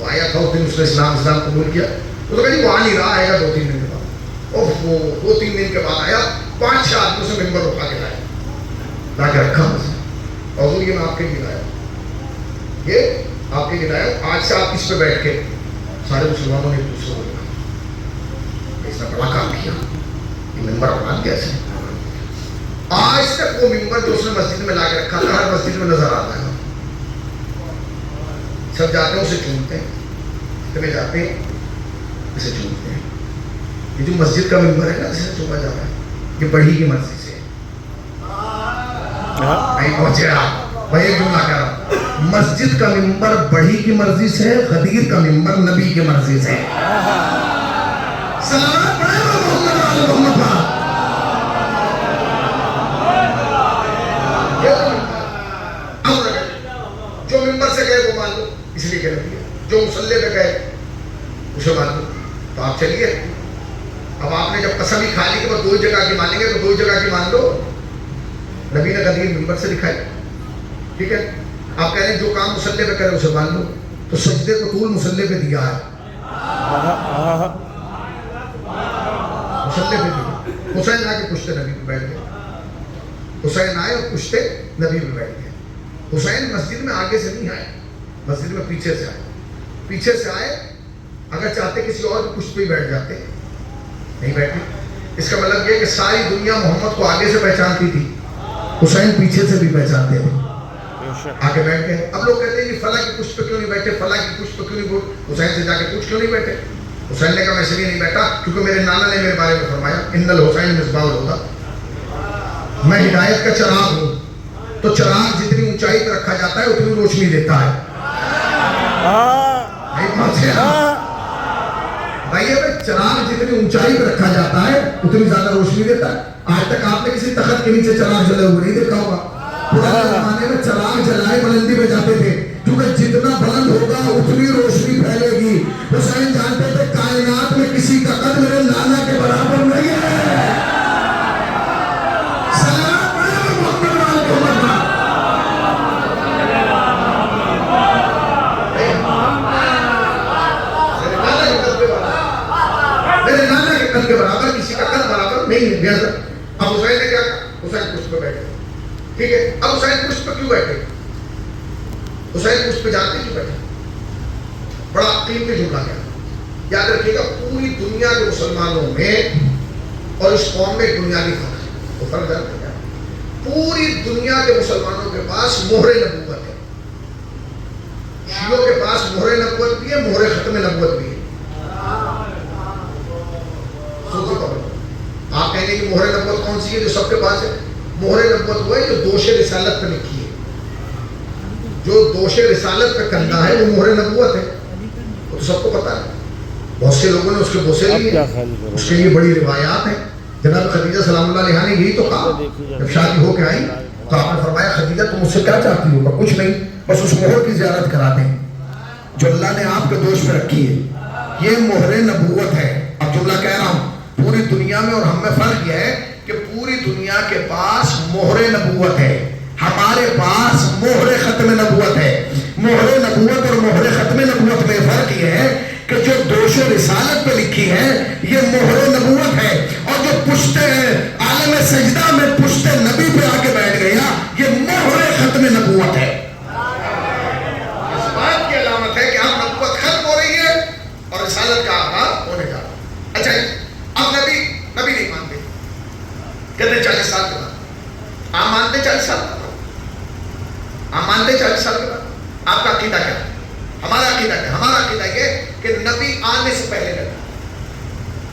آیا تھا اس دن، اس نے اسلام قبول کیا، تو کہا جی وہ آ نہیں رہا، آئے گا 2-3 دن کے بعد۔ اور وہ 2-3 دن کے بعد آیا، 5-6 آدمیوں سے ممبر اٹھا کے لایا، لا کے رکھا مسئلہ، حضور یہ میں آپ کے لیے لایا، یہ آپ کے لیے لایا، آج سے آپ اس پہ بیٹھ کے سارے مسلمانوں نے ایک دوسرے کو دیکھا، اس نے بڑا کام کیا، یہ ممبر بنا دیا اس نے۔ آج تک وہ ممبر جو اس نے مسجد میں لا کے رکھا تھا ہر مسجد میں نظر آتا ہے، سب جاتے ہیں اسے چومتے ہیں، کبھی جاتے ہیں اسے چومتے ہیں۔ یہ جو مسجد کا ممبر ہے نا جسے چوما جا رہا ہے، یہ بڑھی کی مرضی سے نہیں پہنچے آپ بھائی، ایک جملہ کہہ رہا ہوں، مسجد کا ممبر بڑھی کی مرضی سے، غدیر کا ممبر نبی کی مرضی سے۔ سلام پڑھے محمد جو ممبر سے گئے وہ مان لو، اس لیے کہہ رہی ہے، جو مصلی پہ گئے اسے مان لو۔ تو آپ چلیے، اب آپ نے جب قسم ہی کھا لی کہ وہ 2 جگہ کی مانیں گے تو 2 جگہ کی مان لو۔ نبی نے غدیر ممبر سے دکھائی، ٹھیک ہے، آپ کہہ رہے ہیں جو کام مصلی پہ کرے اسے مان لو، تو سجدے کو طول مصلی پہ دیا ہے، مصلی پہ دیا۔ حسین آ کے پشتے نبی پہ بیٹھ گئے، حسین آئے اور پشتے نبی پہ بیٹھ گئے۔ حسین مسجد میں آگے سے نہیں آئے، مسجد میں پیچھے سے آئے، پیچھے سے آئے، اگر چاہتے کسی اور کی پشت پہ ہی بیٹھ جاتے، نہیں بیٹھے۔ اس کا مطلب یہ کہ ساری دنیا محمد کو آگے سے پہچانتی تھی، حسین پیچھے سے بھی پہچانتے تھے، آگے بیٹھ گئے۔ اب لوگ کہتے ہیں کہ فلاں کی پشت پہ کیوں نہیں بیٹھے، فلاں کی پشت پہ کیوں نہیں بیٹھے، حسین سے جا کے پوچھ کیوں نہیں بیٹھے؟ حسین نے کہا میں اس لیے نہیں بیٹھا کیونکہ میرے نانا نے میرے بارے میں فرمایا ان الحسین مصباح الہدی، میں ہدایت کا چراغ ہوں، تو چراغ جتنی اونچائی پہ رکھا جاتا ہے اتنی روشنی دیتا ہے۔ بھائی چراغ جتنی اونچائی پہ رکھا جاتا ہے اتنی زیادہ روشنی دیتا ہے۔ آج تک آپ نے کسی تخت کے نیچے چراغ جلے ہوئے نہیں دیکھا ہوگا، پرانے زمانے میں چراغ جلائے بلندی پہ جاتے تھے کیونکہ جتنا بلند ہوگا اتنی روشنی پھیلے گی۔ حسین جانتے تھے کائنات میں کسی کا قد میرے نانا کے برابر نہیں ہے۔ کے برابر کسی کا قد برابر نہیں ہے۔ اب حسین نے کیا کہا، حسین پشت پہ بیٹھے، ٹھیک ہے۔ اب حسین پشت پہ کیوں بیٹھے، حسین پشت پہ جانتے کیوں بیٹھے؟ بڑا قیمتی جملہ کیا، یاد رکھیے گا، پوری دنیا کے مسلمانوں میں اور اس قوم میں ایک بنیادی فرق ہے، وہ فرق جانتے کیا؟ پوری دنیا کے مسلمانوں کے پاس مہر نبوت ہے، شیعوں کے پاس مہر نبوت بھی ہے، مہر ختم نبوت بھی ہے۔ آپ کہیں گے کہ مہر نبوت کون سی ہے جو سب کے پاس ہے؟ مہر نبوت وہ ہے جو دوش رسالت پہ لکھی ہے، جو دوش رسالت پہ کندہ ہے وہ مہر نبوت ہے، وہ تو سب کو پتا ہے۔ بہت سے لوگوں نے اس کے بوسے لیے، اس کے لیے بڑی روایات ہیں۔ جناب خدیجہ سلام اللہ علیہا نے یہی تو کہا جب شادی ہو کے آئی تو آپ نے فرمایا خدیجہ تم مجھ سے کیا چاہتی ہو؟ کچھ نہیں، بس اس مہر کی زیارت کرا دیں جو اللہ نے آپ کے دوش پہ رکھی ہے، یہ مہر نبوت ہے۔ اب جملہ کہہ رہا ہوں، پوری دنیا میں اور ہم میں فرق یہ ہے کہ پوری دنیا کے پاس مہر نبوت ہے، ہمارے پاس مہر ختم نبوت ہے۔ مہر نبوت اور مہر ختم نبوت میں فرق یہ ہے کہ جو دوش و رسالت پہ لکھی ہے یہ مہر نبوت ہے، اور جو پشت عالم سجدہ میں پشت نبی پہ آ کے بیٹھ گیا یہ مہر ختم نبوت ہے۔ اس بات کی علامت ہے کہ اب نبوت ختم ہو رہی ہے اور رسالت کا آغاز ہونے جا رہا ہے۔ اچھا اب نبی نہیں مانتے، کہتے 40 سال کے بعد آپ مانتے، 40 سال کے بعد آپ مانتے، 40 سال کے بعد آپ کا عقیدہ کیا ہے؟ ہمارا عقیدہ کیا؟ ہمارا عقیدہ یہ کہ نبی آنے سے پہلے نبی،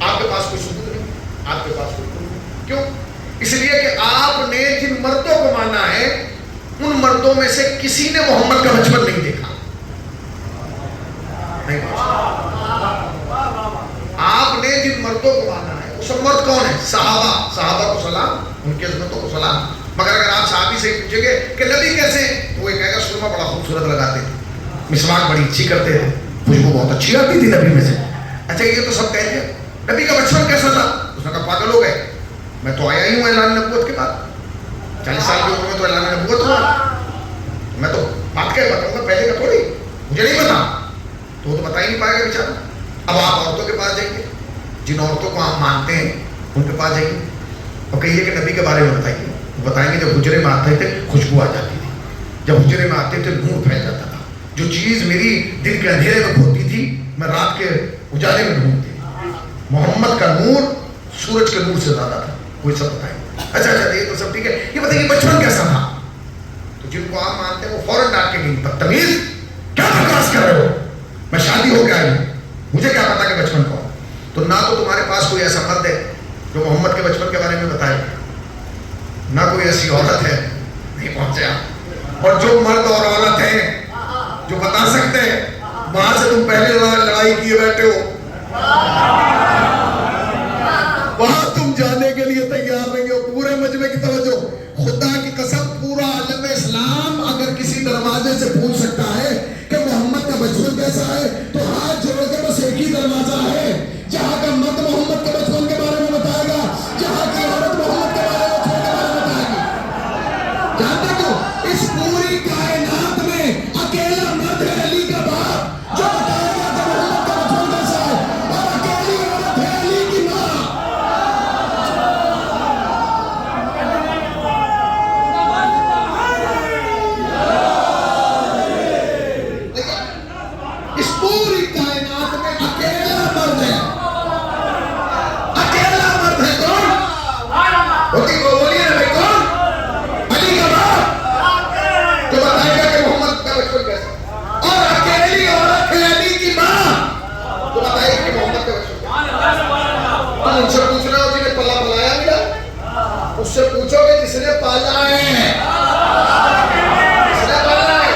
آپ کے پاس کوئی ثبوت نہیں، آپ کے پاس کوئی ثبوت نہیں۔ کیوں؟ اس لیے کہ آپ نے جن مردوں کو مانا ہے ان مردوں میں سے کسی نے محمد کا بچپن نہیں دیکھا، نہیں پہنچ سکتا. آپ نے جن مردوں کو مانا ہے وہ سب مرد کون ہیں؟ صحابہ کو سلام، ان کی عظمتوں کو سلام. مگر اگر آپ صحابی سے پوچھیں گے کہ نبی کیسے ہیں تو وہ کہے گا سرما بڑا خوبصورت لگاتے تھے، مسواک بڑی اچھی کرتے تھے، خوشبو بہت اچھی آتی تھی نبی میں سے. اچھا یہ تو سب کہتے ہیں. نبی کا بچپن کیسا تھا؟ اس نے کہا پاگل ہو گئے، میں تو آیا ہی ہوں اعلان نبوت کے بعد، 40 سال کی عمر میں تو اعلان نبوت ہوا، میں تو بات کیا بتاؤں گا پہلے کا تھوڑی، مجھے نہیں پتا. تو وہ تو بتا ہی نہیں پائے گا بیچارہ. اب آپ عورتوں کے پاس جائیں گے، جن عورتوں کو آپ مانتے ہیں ان کے پاس جائیں گے اور کہیے کہ نبی کے بارے میں بتائیے. بتائیں گے جب حجرے میں آتے تھے خوشبو آ جاتی تھی، جب حجرے میں آتے تھے نور پھیل جاتا تھا، جو چیز میری دن کے اندھیرے میں کھوتی تھی میں رات کے اجالے میں ڈھونڈتی تھی. محمد کا نور سورج کے نور سے زیادہ تھا. کوئی سب بتائیں. اچھا یہ تو سب ٹھیک ہے، یہ بتائیے بچپن کیسا تھا؟ تو جن کو آپ مانتے ہیں وہ فوراً ڈانٹ کے گئی بدتمیز کیا بکواس کر رہے ہو، میں شادی ہو کے آئی ہوں، مجھے کیا پتا کہ بچپن کون. تو نہ تو تمہارے پاس کوئی ایسا مرد ہے جو محمد کے بچپن کے بارے میں بتائے، نہ کوئی ایسی عورت ہے، نہیں پہنچے آپ. اور جو مرد اور عورت ہیں جو بتا سکتے ہیں وہاں سے تم پہلے لڑائی کیے بیٹھے ہو، وہاں تم جانے کے لیے تیار نہیں ہو. پورے مجمع کی توجہ، خدا کی قسم پورا عالم اسلام اگر کسی دروازے سے پوچھ سکتا ہے کہ محمد کا بچپن کیسا ہے تو ہاتھ جوڑ کے بس ایک ہی دروازہ ہے جہاں کا مرد محمد کے بچپن کے بارے میں بتائے گا، جہاں کی عورت محمد کے بارے میں بتائے گی. جانتے کیوں؟ اس پوری کائنات میں اکیلا مرد ہے علی کا باپ جو بتائے گا کہ محمد کا بچپن کیسا ہے، اور اکیلی عورت ہے علی کی ماں. اس پوری کائنات میں اکیلا مرد ہے، اکیلا مرد ہے. کون بولیے نا بھائی، کون؟ علی کا باپ جو بتائے گا کہ محمد کا بچپن کیسا، اور اکیلی عورت ہے علی کی ماں جو بتائے گا کہ محمد کا بچپن کیسا. تم ان سے پوچھ رہے ہو جنہیں پلا پلایا ملا، اس سے پوچھو گے جس نے پالا ہے، جس نے پالا ہے.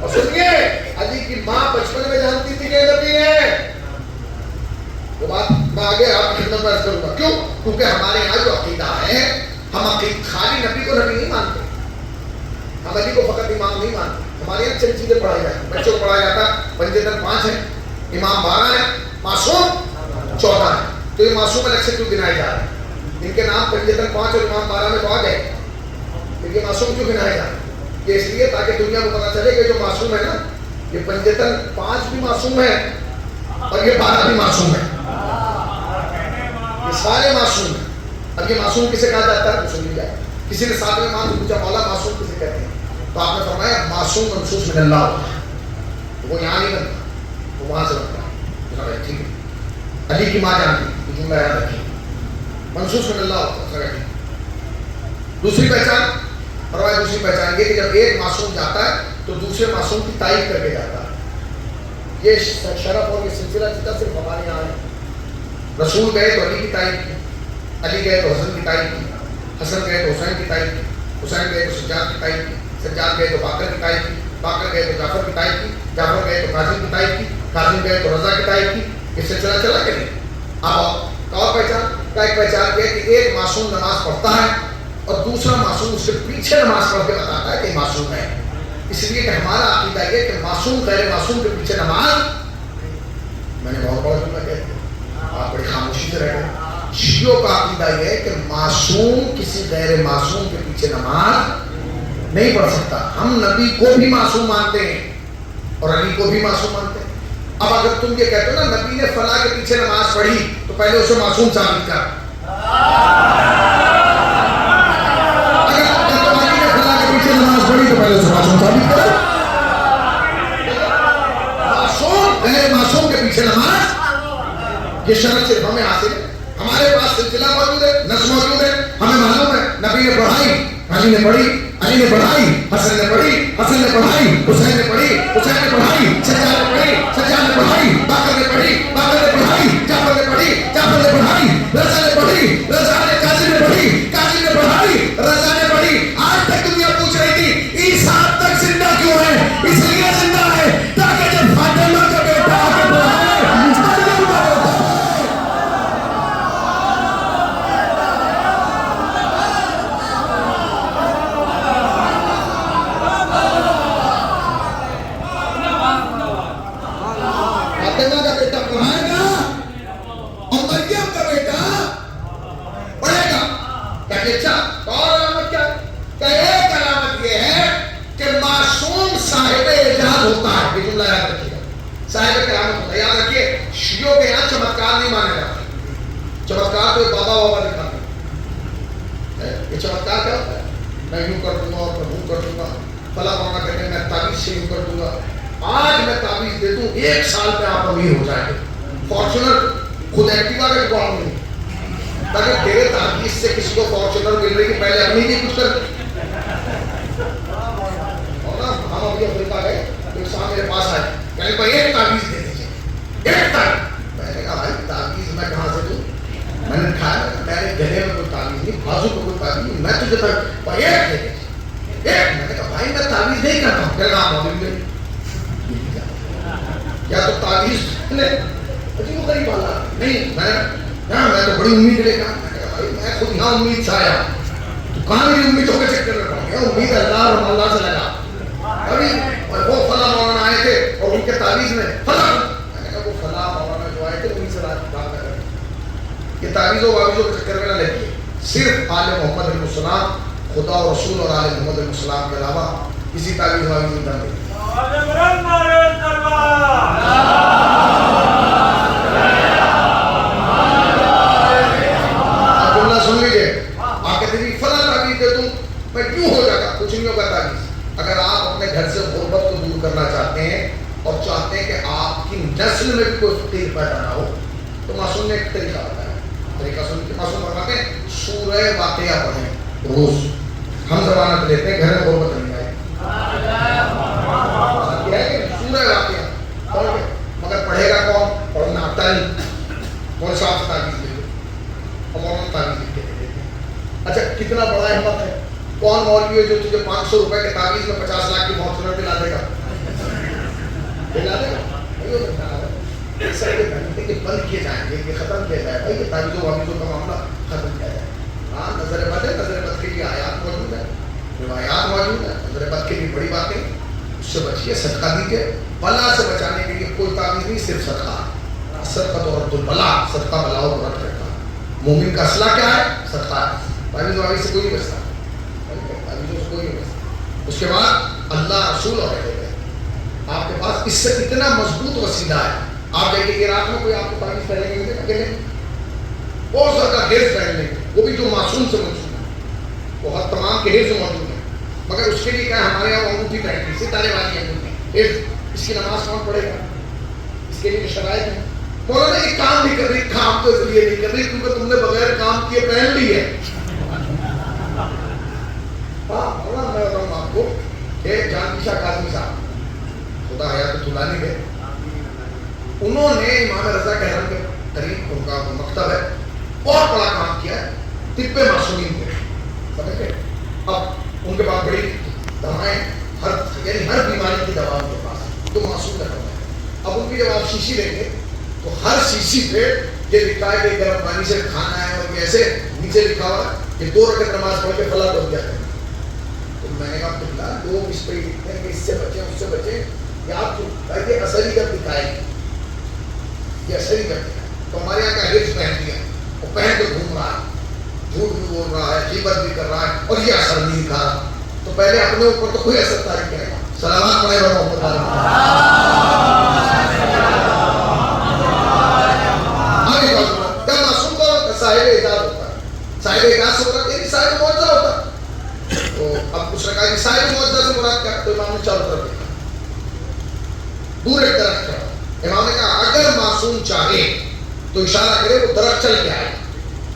اور سنیے علی کی ماں بچپن میں جانتی تھی کہ نبی ہے. وہ بات میں آگے آپ کی خدمت میں عرض کروں گا. کیوں؟ کیونکہ ہمارے یہاں جو عقیدہ ہے، ہم خالی نبی کو نبی نہیں مانتے، ہم علی کو فقط امام نہیں مانتے. ہمارے یہاں چند چیزیں پڑھائی جاتی ہیں، بچوں کو پڑھایا جاتا ہے پنجتن 5 ہے، امام 12 ہے، معصوم 14 ہے. تو یہ معصوم الگ سے کیوں گنائے جا رہے ہیں؟ ان کے نام پنجتن 5 اور امام 12 میں تو آ گئے، لیکن معصوم کیوں گنائے جا رہے ہیں؟ یہ اس لیے تاکہ دنیا کو پتا چلے کہ جو معصوم ہے نا، یہ پنجتن 5 بھی معصوم ہے اور یہ 12 بھی معصوم ہے، یہ سارے معصوم ہیں. اب یہ معصوم کسے کہا جاتا ہے؟ سن لیجیے. کسی نے ساتھ میں مان پوچھا مولا معصوم کسے کہتے ہیں؟ تو آپ نے فرمایا معصوم منصوص من اللہ ہوتا ہے. وہ یہاں نہیں بنتا، وہ وہاں سے بنتا ہے. ٹھیک ہے، علی کی ماں جانتی یہ جملہ یاد رکھیے، منصوص من اللہ ہوتا ہے. دوسری پہچان فرمایا، دوسری پہچان یہ کہ جب ایک معصوم جاتا ہے تو دوسرے معصوم کی تائید کر کے جاتا ہے. یہ شرف اور یہ سلسلہ جتنا صرف ہمارے یہاں ہے. رسول گئے تو علی کی تائید کی، علی گئے تو حسن کی تائید کی، حسن گئے تو حسین کی تائید کی، حسین گئے تو سجاد کی تائید کی، سجاد گئے تو باقر کی تائید کی، باقر گئے تو جعفر کی تائید کی، جعفر گئے تو قاسم کی تائید کی، قاسم گئے تو رضا کی تائید کی. اس سے چلا کہ نہیں. اب اور پہچان کا ایک پہچان یہ کہ ایک معصوم نماز پڑھتا ہے اور دوسرا معصوم اس سے پیچھے نماز پڑھ کے بتاتا ہے کہ معصوم ہے. اس لیے کہ ہمارا عقیدہ یہ کہ معصوم غیر معصوم کے پیچھے نماز، میں نے بہت بڑا جملہ کہہ دیا، آپ بڑی خاموشی سے رہ گئے. شیعوں کا عقیدہ یہ ہے کہ معصوم کسی غیر معصوم کے پیچھے نماز نہیں پڑھ سکتا. ہم نبی کو بھی معصوم مانتے ہیں اور علی کو بھی معصوم مانتے ہیں. اب اگر تم یہ کہتے ہو نا نبی نے فلاں کے پیچھے نماز پڑھی تو پہلے اسے معصوم ثابت کر. اگر نبی نے فلاں کے پیچھے نماز پڑھی تو پہلے اسے معصوم ثابت کر. معصوم غیر معصوم کے پیچھے نماز، یہ شرط صرف ہمیں حاصل ہے. ہمارے پاس سلسلہ موجود ہے، نسل موجود ہے، ہمیں معلوم ہے نبی نے پڑھائی، علی نے پڑھی، علی نے پڑھائی، حسن نے پڑھی، حسن نے پڑھائی، حسین نے پڑھی، حسین نے پڑھائی، سجاد نے پڑھی، سجاد نے پڑھائی، باقر نے پڑھی، باقر نے پڑھائی، جعفر نے پڑھی، جعفر نے پڑھائی، رضا نے پڑھی، رضا نے قاسم نے پڑھی، قاسم نے پڑھائی، رضا نے پڑھی. آج تک دنیا پوچھ رہی تھی عیسیٰ اب تک زندہ کیوں ہے؟ اس لیے زندہ ہے تاکہ جب فاطمہ کا بیٹا کہ اچھا اور علامت کیا ہے؟ کہ ایک علامت یہ ہے کہ معصوم صاحب اعجاز ہوتا ہے. یہ جملہ یاد رکھیے گا, صاحب کرامت ہوتا ہے. یاد رکھیے شیعوں کے یہاں چمتکار نہیں مانے جاتے. چمتکار تو بابا بابا دکھاتے ہیں. یہ چمتکار کیا ہوتا ہے؟ میں یوں کر دوں گا اور میں یوں کر دوں گا, فلاں مولانا کہتے ہیں میں تعویذ سے یوں کر دوں گا, آج میں تعویذ دے دوں 1 سال میں آپ امیر ہو جائیں گے. فارچونر خود ایکٹیوا کا جواب نہیں, اگر تیرے تعویذ سے کسی کو فارچونر مل رہی ہے پہلے اپنی نہیں کچھ کر. اور نا ہم ابھی افریقہ گئے تو ایک صاحب میرے پاس آئے, کہنے بھائی ایک تعویذ دے دیجیے, ایک تعویذ. میں نے کہا بھائی تعویذ میں کہاں سے دوں؟ میں نے کہا میرے گلے میں کوئی تعویذ نہیں, بازو میں کوئی تعویذ نہیں, میں تجھے تک ایک دے دیجیے ایک. میں نے کہا بھائی میں تعویذ نہیں کرتا ہوں. میرا نام موجود نہیں یا تو تعویذ عجیب غریب والا نہیں. میں تو بڑی امید لے کر, میں نے کہا بھائی میں خود یہاں امید سے آیا ہوں, تو کہاں میری امیدوں کے چکر میں پڑ گیا. امید اللہ اور اللہ سے لگا. ابھی وہ فلاں مولانا آئے تھے اور ان کے تعویذ میں فلاں, میں نے کہا وہ فلاں مولانا جو آئے تھے انہیں سے بات نہ کریں. یہ تعویذوں واویزوں کے چکر میں نہ لگیے. صرف آل محمد علیہ السلام, خدا و رسول اور آل محمد علیہ السلام کے علاوہ کسی تعویذ واویز میں نہ لگیے. جملہ سن لیجیے, آ کے تیری فلاں تعویذ دے دوں میں کیوں ہو جائے گا, کچھ نہیں ہوگا تعویذ. اگر آپ اپنے گھر سے غربت کو دور کرنا چاہتے ہیں اور چاہتے ہیں کہ آپ کی نسل میں بھی کوئی فقیر پیدا نہ ہو, تو معصوم نے ایک طریقہ بتایا. طریقہ سن کے معصوم فرماتے ہیں سورہ واقعہ پڑھیں روز. ہم ضمانت لیتے ہیں گھر میں غربت نہیں آئے. سورہ واقعہ پڑھ کے, مگر پڑھے گا کون؟ پڑھنا آتا نہیں. کون صاحب سے تعویذ دے دو اور مولانا تعویذ لکھ کے دے دیتے ہیں. اچھا کتنا بڑا ہمت ہے. کون مولوی ہے جو تجھے 500 روپے کے تعویذ میں 50 لاکھ کی فارچونر دلا دے گا؟ دلا دے گا؟ نہیں ہو سکتا. بند کیے جائیں گے, یہ ختم کیا جائے بھائی, یہ تعویذوں واویزوں کا معاملہ ختم کیا جائے. ہاں نظر بد ہے, نظر بد کے لیے آیات موجود ہے, روایات موجود ہے. نظر بد کے لیے بڑی باتیں, اس سے بچیے, صدقہ دیجیے. بلا سے بچانے کے لیے کوئی تعویذ نہیں, صرف صدقہ. صدقہ تو رد البلا, صدقہ بلاؤ کو رد کرتا. مومن کا اصلہ کیا ہے؟ صدقہ ہے. تعویذ واویز سے کوئی نہیں بچتا, تعویذوں سے کوئی نہیں بچتا. اس کے بعد اللہ رسول اور رہے گئے. آپ کے پاس اس سے اتنا مضبوط وسیلہ ہے. آپ دیکھیں عراق میں کوئی آپ کو تعویذ پہنے گے اکیلے, بہت زیادہ حفظ پہن لیں گے, وہ بھی جو معصوم سے منسوب ہے, وہ ہر تمام کے حفظ موجود ہیں. مگر اس کے لیے کیا ہمارے یہاں انگوٹھی پہنتی, ستارے والی انگوٹھی, حفظ. اس کی نماز کون پڑھے گا؟ اس کے لیے جو شرائط ہیں. مولانا ایک کام نہیں کر رہی, کام تو اس لیے نہیں کر رہی کیونکہ تم نے بغیر کام کیے پہن لی ہے. ہاں مولانا میں بتاؤں آپ کو کہ جان پیشہ قاضی صاحب خدا حیات طولانی ہے, انہوں نے امام رضا کہرم کے قریب ان کا مکتب ہے, بہت بڑا کام کیا ہے طب معصومین پہ, سمجھ گئے. اب ان کے پاس بڑی دوائیں, یعنی ہر بیماری کی دوا ان کے پاس تو معصوم رکھا ہے. اب ان کی جب آپ شیشی لیں گے تو ہر شیشی پہ یہ لکھا ہے کہ گرم پانی سے کھانا ہے, اور ایسے نیچے لکھا ہوا ہے کہ 2 رکعت نماز پڑھ کے فلاں ہو گیا ہے. تو میں نے کہا لوگ اس پہ لکھتے ہیں کہ اس سے بچیں اس سے بچیں, یا آپ یہ اثر ہی کب دکھائے گی, یہ اثر ہی کرتے ہیں. تو ہمارے یہاں کا حفظ پہن دیا, وہ پہن کے گھوم رہا ہے, جھوٹ بھی بول رہا ہے, غیبت بھی کر رہا ہے, اور یہ اثر نہیں دکھا رہا. تو پہلے اپنے اوپر تو کوئی اثر تاریخ کرے گا. سلامات پڑھے گا محمد کیا معصوم کا صاحب اعجاز ہوتا ہے. صاحب اعجاز سے مراد یعنی صاحب معجزہ ہوتا ہے. تو اب کچھ رکھا کہ صاحب معجزہ سے مراد کیا, تو امام نے چاروں طرف دیکھا, دور ایک درخت کھڑا. امام نے کہا اگر معصوم چاہے تو اشارہ کرے وہ درخت چل کے آئے.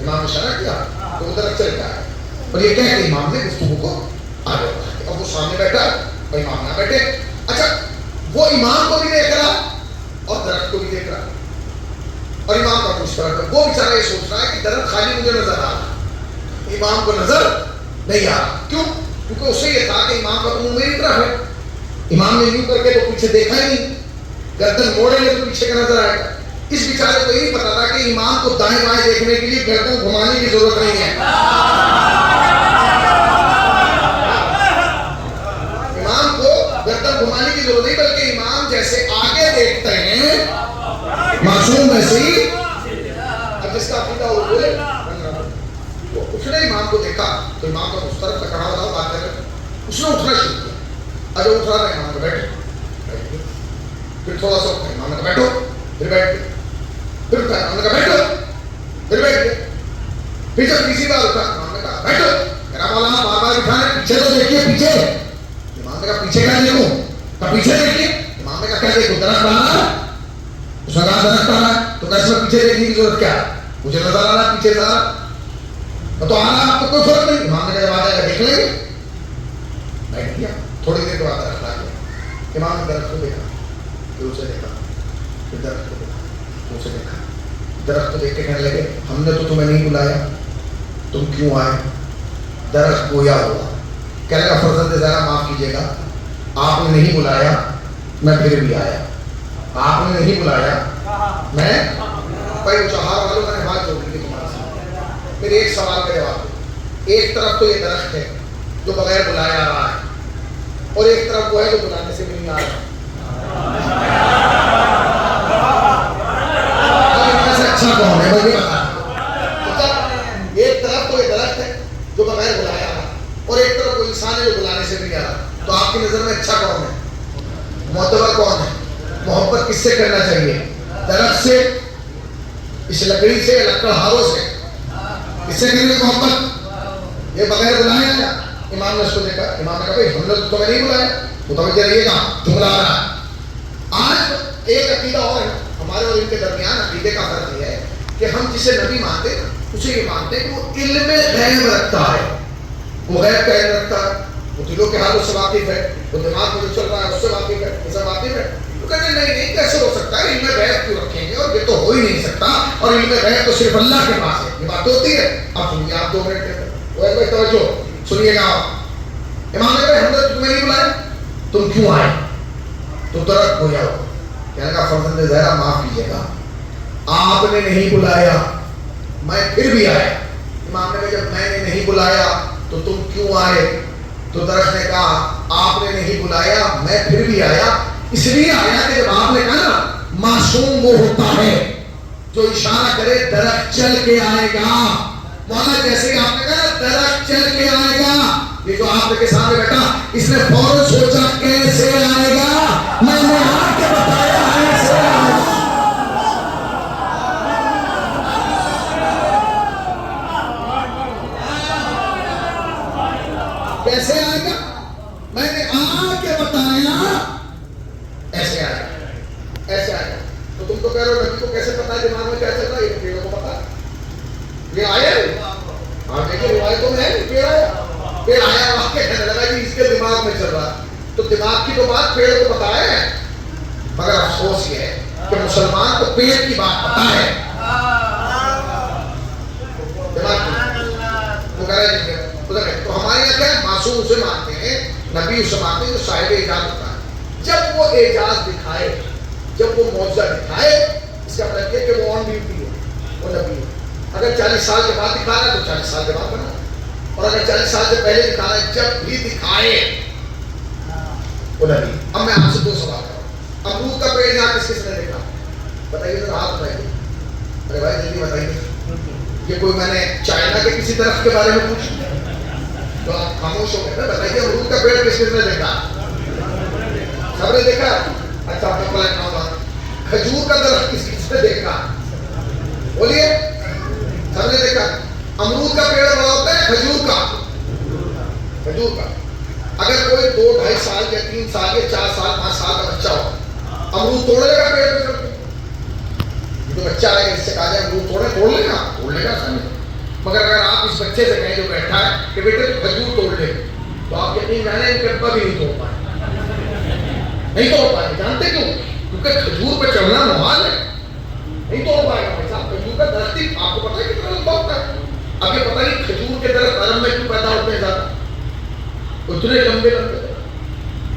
امام نے اشارہ کیا تو وہ درخت چل کے آئے, اور یہ کہہ کے امام نے گفتگو کو آگے بڑھا. اب وہ سامنے بیٹھا اور امام نہ بیٹھے. اچھا وہ امام کو بھی دیکھ رہا اور درخت کو بھی دیکھ رہا, اور امام کا پوچھ رہا تھا. وہ بیچارہ یہ سوچ رہا ہے کہ درخت خالی مجھے نظر آ رہا, امام کو نظر نہیں آ رہا. کیوں؟ کیونکہ اسے یہ تھا کہ امام کا تو منہ میری طرف ہے. امام نے یوں کر کے تو پیچھے دیکھا ہی نہیں, گردن موڑے گے تو پیچھے کا نظر آئے گا. اس بیچارے کو یہی پتا تھا کہ امام کو دائیں بائیں دیکھنے کے لیے گردن گھمانے کی ضرورت نہیں ہے. امام کو گردن گھمانے کی ضرورت نہیں, بلکہ امام جیسے آگے دیکھتے ہیں معصوم ویسے ہی. اب جس کا عقیدہ وہ بولے, اس نے امام کو دیکھا تو امام کا اس طرف کھڑا ہوا بات کر رہے، اس نے اٹھنا شروع کیا. اجے اٹھ رہا ہے امام کا بیٹھو، پھر تھوڑا سا اٹھا امام کا بیٹھو، پھر بیٹھ گئے، پھر اٹھا امام کا بیٹھو، پھر بیٹھ گئے، پھر جب تیسری بار اٹھا امام نے کہا بیٹھو. میرا مولانا بار بار اٹھانے پیچھے تو دیکھیے پیچھے. امام نے کہا پیچھے کیا دیکھوں؟ کہا پیچھے دیکھیے. امام نے کہا کیا دیکھو؟ درخت آ رہا ہے. اس نے کہا درخت آ رہا ہے تو کیسے پیچھے دیکھنے کی ضرورت کیا ہے؟ مجھے نظر آ رہا ہے پیچھے سے آ رہا تو آ رہا آپ کو کوئی فرق نہیں. امام نے کہا جب آ جائے گا دیکھ لیں گے. بیٹھ گیا. تھوڑی دیر کے بعد درخت آ گیا. امام نے درخت کو دیکھا، پھر اسے دیکھا، پھر درخت کو دیکھا، پھر اسے دیکھا. درخت کو دیکھ کے کہنے لگے ہم نے تو تمہیں نہیں بلایا، تم کیوں آئے؟ درخت گویا ہوا کہنے لگا فرزند زہرا معاف کیجیے گا، آپ نے نہیں بلایا میں پھر بھی آیا. آپ نے نہیں بلایا میں بھائی چہار والوں میں نے بات جوڑ لی تمہارے ساتھ. پھر ایک سوال کا جواب دو. ایک طرف تو یہ درخت ہے جو بغیر بلایا آ رہا ہے، اور ایک طرف وہ ہے جو بلانے سے بھی نہیں آ رہا. اچھا کون ہے بھائی یہ بتا. ایک طرف تو یہ درخت ہے جو بغیر بلایا آ رہا، اور ایک طرف وہ انسان ہے جو بلانے سے بھی نہیں آ رہا. تو آپ کی نظر میں اچھا کون ہے؟ معتبر کون ہے؟ محبت کس سے کرنا چاہیے؟ درخت سے، اس لکڑی سے، لکڑہاروں سے؟ کس سے کریں گے محبت؟ یہ بغیر بلائے آیا. امام نے اس کو دیکھا، امام نے کہا بھائی ہم نے تو تمہیں نہیں بلایا. متوجہ رہیے گا جملہ آ رہا ہے. آج ایک عقیدہ اور ہے ہمارے اور ان کے درمیان. عقیدے کا فرق یہ ہے کہ ہم جسے نبی مانتے ہیں اسے یہ مانتے ہیں کہ وہ علم غیب رکھتا ہے، وہ غیب کا علم رکھتا ہے، وہ دلوں کے حالوں سے واقف ہے، وہ دماغ میں جو چل رہا ہے اس سے واقف ہے، اس سے واقف ہے. تو کہتے ہیں نہیں کیسے ہو سکتا ہے؟ علم غیب کیوں رکھیں گے؟ اور یہ تو ہو ہی نہیں سکتا، اور علم غیب تو صرف اللہ کے پاس ہے. یہ بات ہوتی ہے. اب سنیے آپ 2 منٹ کے توجہ سنیے گا. امام نے کہا ہم نے تمہیں نہیں بلایا، تم کیوں آئے؟ تو درخت گویا ہو کہنے کا فرزند زہرا معاف کیجیے گا، آپ نے نہیں بلایا میں پھر بھی آیا. امام نے کہا جب میں نے نہیں بلایا تو تم کیوں آئے؟ تو درخت نے کہا آپ نے نہیں بلایا میں پھر بھی آیا. اس لیے آیا کہ جب آپ نے کہا نا معصوم وہ ہوتا ہے جو اشارہ کرے درخت چل کے آئے گا. مولا جیسے آپ نے کہا درخت چل کے آئے گا، یہ جو آپ کے سامنے بیٹھا اس نے فوراً سوچا کیسے آئے گا؟ میں نے آ کے بتایا ایسے آئے گا. کیسے آئے گا؟ میں نے آ کے بتایا ایسے آئے گا، ایسے آئے گا. تو تم تو کہہ رہے ہو نبی کو کیسے پتا ہے دماغ میں کیا چل رہا ہے؟ یہ پیڑوں کو پتا ہے. یہ آیا آپ دیکھیں روایتوں میں ہے پیڑ آیا، پیڑ آیا واقع کہنے لگا جی اس کے دماغ میں چل رہا ہے. تو دماغ کی تو بات پیڑ کو پتا ہے، مگر افسوس یہ ہے کہ مسلمان کو پیڑ کی بات پتا ہے، دماغ کی وہ کہہ رہے ہیں. تو ہمارے یہاں کیا ہے؟ معصوم اسے مانتے ہیں، نبی اسے مانتے ہیں جو صاحب اعجاز ہوتا ہے. جب وہ اعجاز دکھائے، جب وہ معجزہ دکھائے، اس کا مطلب یہ کہ وہ آن ڈیوٹی ہے، وہ نبی ہے. اگر 40 سال کے بعد دکھا رہا ہے تو 40 سال کے بعد بنا، اور اگر 40 سال سے پہلے دکھا رہا ہے جب بھی دکھائے وہ نبی. اب میں آپ سے 2 سوال کر رہا ہوں. امرود کا پیڑ یہاں کس کس نے دیکھا؟ بتائیے ذرا، ہاتھ بتائیے. ارے بھائی جلدی بتائیے. یہ کوئی میں نے چائنا کے کسی درخت کے بارے میں پوچھا تو آپ خاموش ہو گئے. بتائیے امرود کا پیڑ کس کس نے دیکھا؟ سب نے دیکھا. اچھا آپ کو پلٹنا ہوگا. کھجور کا درخت کس کس نے دیکھا؟ بولیے. سب نے دیکھا. امرود کا پیڑ بڑا ہوتا ہے کھجور کا. کھجور کا اگر کوئی 2-2.5 سال یا 3 سال یا 4 سال 5 سال کا بچہ ہو، امرود توڑ لے گا پیڑ پہ چڑھ کے؟ جو بچہ آئے گا اس سے کہا جائے امرود توڑ لے گا، توڑ لے گا سمجھ. مگر اگر آپ اس بچے سے کہیں جو بیٹھا ہے کہ بیٹے تو کھجور توڑ لے، تو آپ یقین جانے ان کے ابا بھی نہیں توڑ پائے، نہیں توڑ پائے. جانتے کیوں؟ کیونکہ کھجور پہ چڑھنا محال ہے، نہیں توڑ پائے گا. بھائی صاحب کھجور کا درخت ہی آپ کو پتا ہے کتنا لمبا ہوتا ہے. اب یہ پتہ نہیں کھجور کے درخت عرب میں کیوں پیدا ہوتے ہیں زیادہ، اتنے لمبے لمبے.